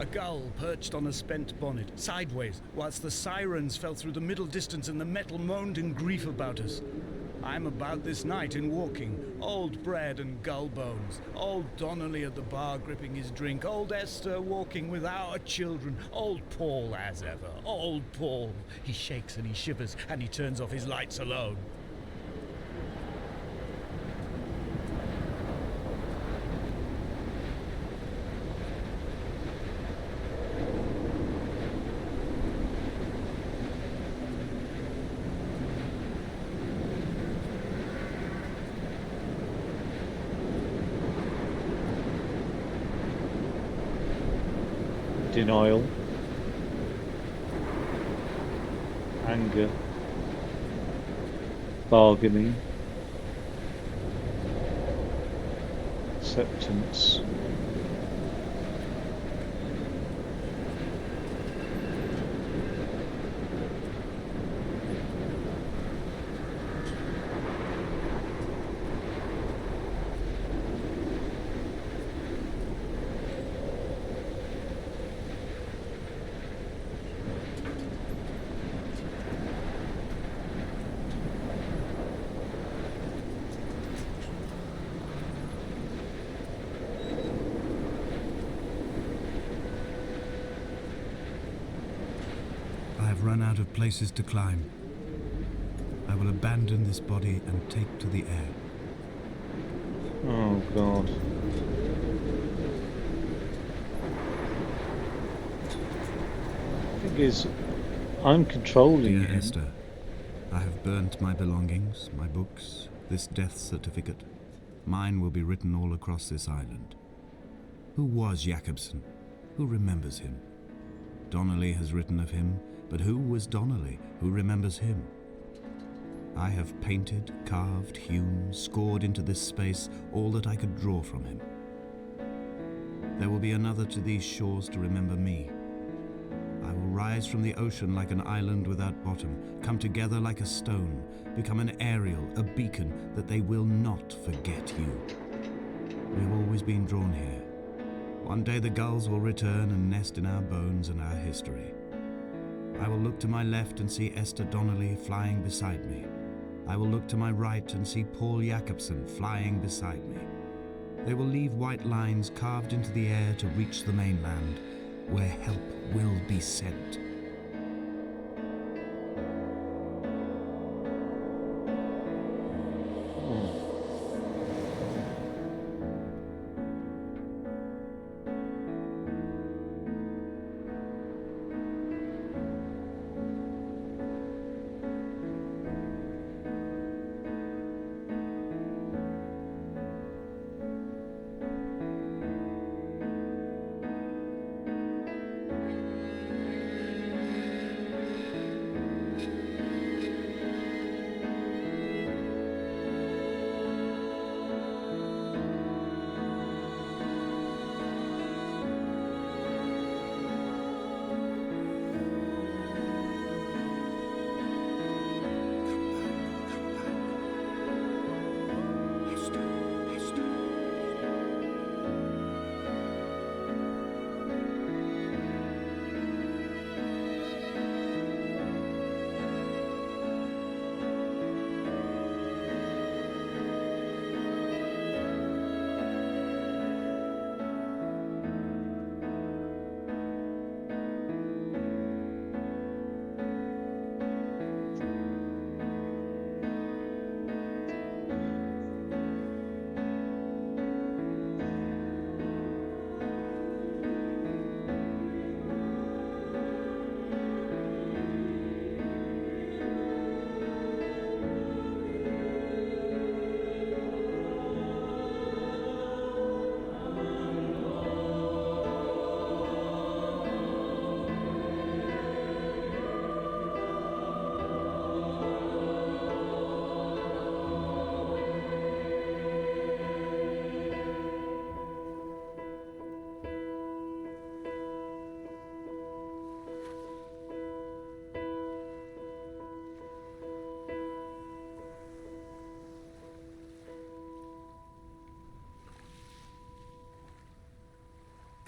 A gull perched on a spent bonnet, sideways, whilst the sirens fell through the middle distance and the metal moaned in grief about us. I'm about this night in walking, old bread and gull bones, old Donnelly at the bar gripping his drink, old Esther walking with our children, old Paul as ever, old Paul. He shakes and he shivers and he turns off his lights alone. Denial, anger, bargaining, acceptance, I have run out of places to climb. I will abandon this body and take to the air. Oh God. The thing is, I'm controlling Dear him. Esther, I have burnt my belongings, my books, this death certificate. Mine will be written all across this island. Who was Jakobsen? Who remembers him? Donnelly has written of him, but who was Donnelly? Who remembers him? I have painted, carved, hewn, scored into this space all that I could draw from him. There will be another to these shores to remember me. I will rise from the ocean like an island without bottom, come together like a stone, become an aerial, a beacon, that they will not forget you. We have always been drawn here. One day the gulls will return and nest in our bones and our history. I will look to my left and see Esther Donnelly flying beside me. I will look to my right and see Paul Jakobsen flying beside me. They will leave white lines carved into the air to reach the mainland, where help will be sent.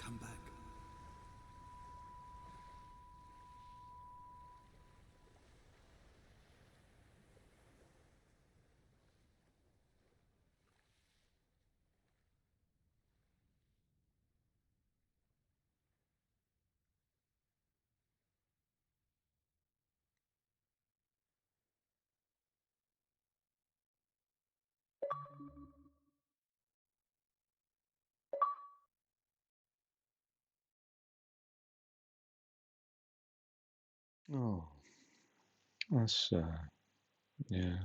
Come back. Oh, that's yeah,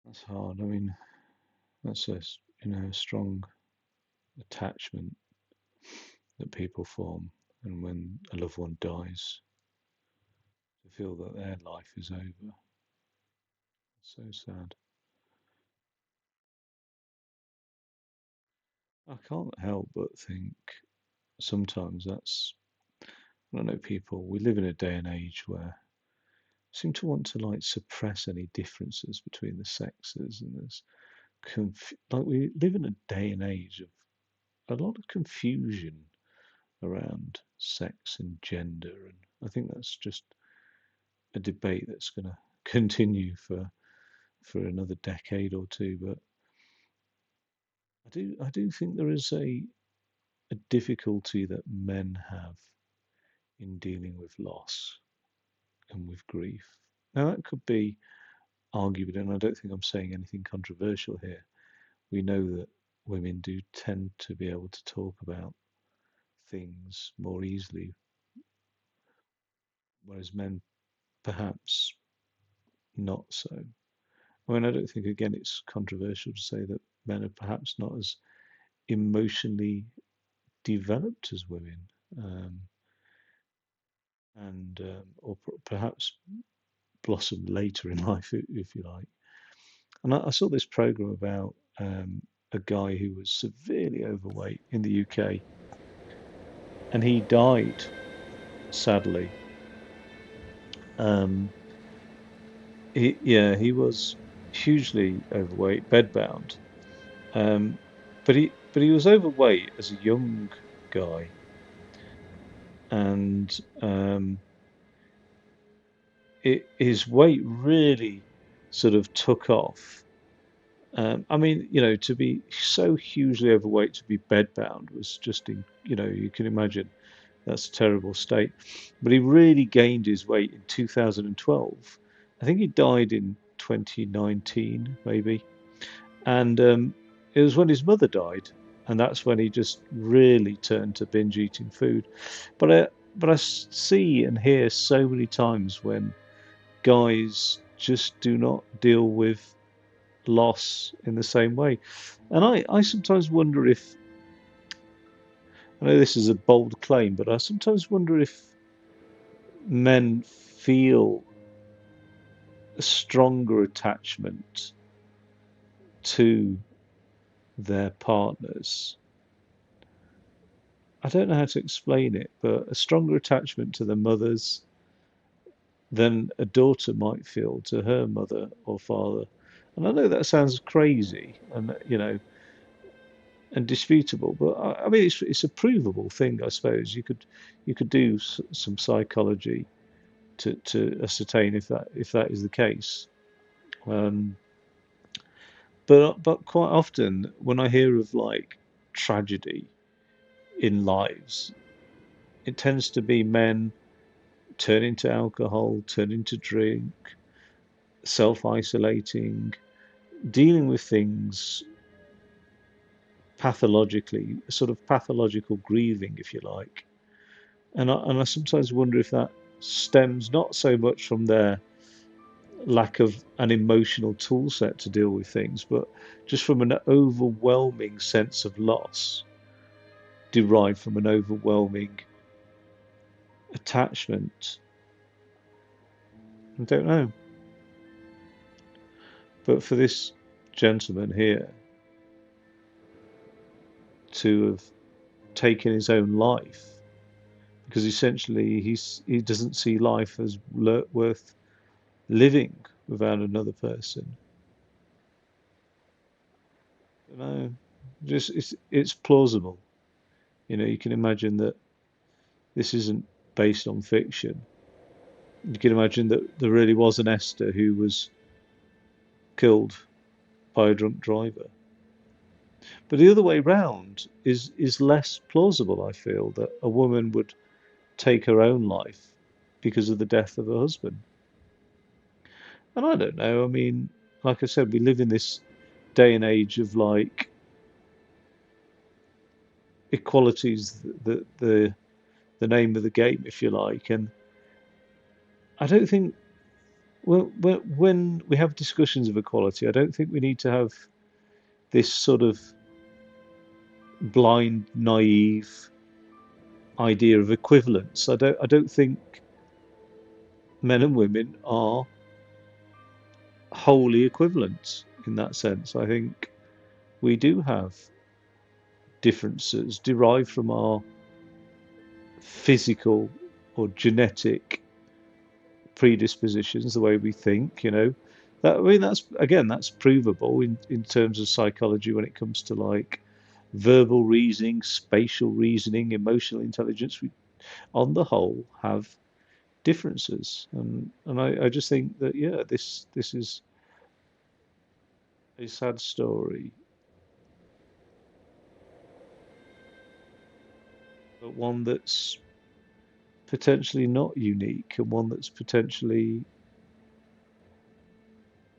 that's hard. I mean, that's a strong attachment that people form, and when a loved one dies, to feel that their life is over. So sad. I can't help but think sometimes I don't know, people, we live in a day and age where seem to want to like suppress any differences between the sexes, and there's like we live in a day and age of a lot of confusion around sex and gender, and I think that's just a debate that's going to continue for another decade or two. But I do think there is a difficulty that men have in dealing with loss and with grief. Now that could be argued, and I don't think I'm saying anything controversial here. We know that women do tend to be able to talk about things more easily, whereas men perhaps not so. I mean, I don't think, again, it's controversial to say that men are perhaps not as emotionally developed as women, um, and or perhaps blossom later in life, if you like. And I saw this program about a guy who was severely overweight in the UK, and he died sadly. Um, he was hugely overweight, bedbound. But he was overweight as a young guy, and his weight really sort of took off. I mean, to be so hugely overweight to be bedbound was just, you can imagine that's a terrible state. But he really gained his weight in 2012. I think he died in 2019, maybe. And it was when his mother died, and that's when he just really turned to binge eating food. But I see and hear so many times when guys just do not deal with loss in the same way. And I sometimes wonder if, I know this is a bold claim, but I sometimes wonder if men feel a stronger attachment to their partners. I don't know how to explain it, but a stronger attachment to their mothers than a daughter might feel to her mother or father. And I know that sounds crazy and, and disputable, but I mean it's a provable thing, I suppose. You could do some psychology to ascertain if that is the case. Um, but quite often when I hear of like tragedy in lives, it tends to be men turning to alcohol, turning to drink, self-isolating, dealing with things pathologically, sort of pathological grieving, if you like. And I sometimes wonder if that stems not so much from their lack of an emotional tool set to deal with things, but just from an overwhelming sense of loss derived from an overwhelming attachment. I don't know. But for this gentleman here to have taken his own life, because essentially he doesn't see life as worth living without another person. You know, just it's plausible. You can imagine that this isn't based on fiction. You can imagine that there really was an Esther who was killed by a drunk driver. But the other way round is less plausible, I feel, that a woman would take her own life because of the death of her husband. And I don't know, I mean, like I said, we live in this day and age of like equality's the name of the game, if you like. And I don't think when we have discussions of equality, I don't think we need to have this sort of blind, naive idea of equivalence. I don't think men and women are wholly equivalent in that sense. I think we do have differences derived from our physical or genetic predispositions, the way we think, I mean, that's provable in terms of psychology when it comes to like verbal reasoning, spatial reasoning, emotional intelligence. We, on the whole, have differences, and I just think that yeah, this is a sad story, but one that's potentially not unique and one that's potentially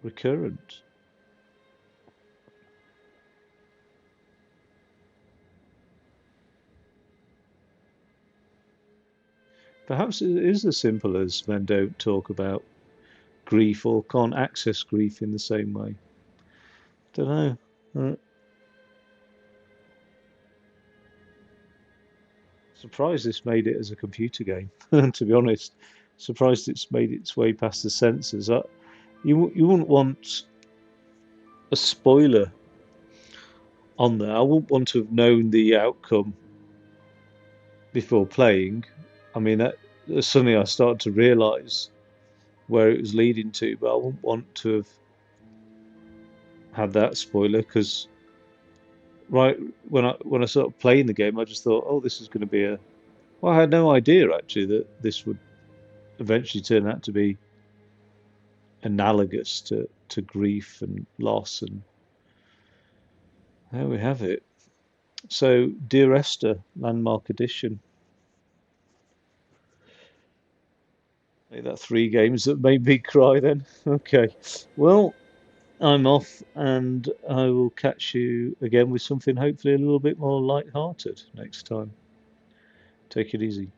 recurrent. Perhaps it is as simple as men don't talk about grief or can't access grief in the same way. Don't know. Surprised this made it as a computer game, to be honest. Surprised it's made its way past the censors. You wouldn't want a spoiler on there. I wouldn't want to have known the outcome before playing. I mean, suddenly I started to realise where it was leading to, but I wouldn't want to have had that spoiler because right when I started playing the game, I just thought, oh, this is going to be a. Well, I had no idea actually that this would eventually turn out to be analogous to grief and loss, and there we have it. So, Dear Esther, Landmark Edition. Made that 3 games that made me cry then. Okay. Well, I'm off and I will catch you again with something hopefully a little bit more light-hearted next time. Take it easy.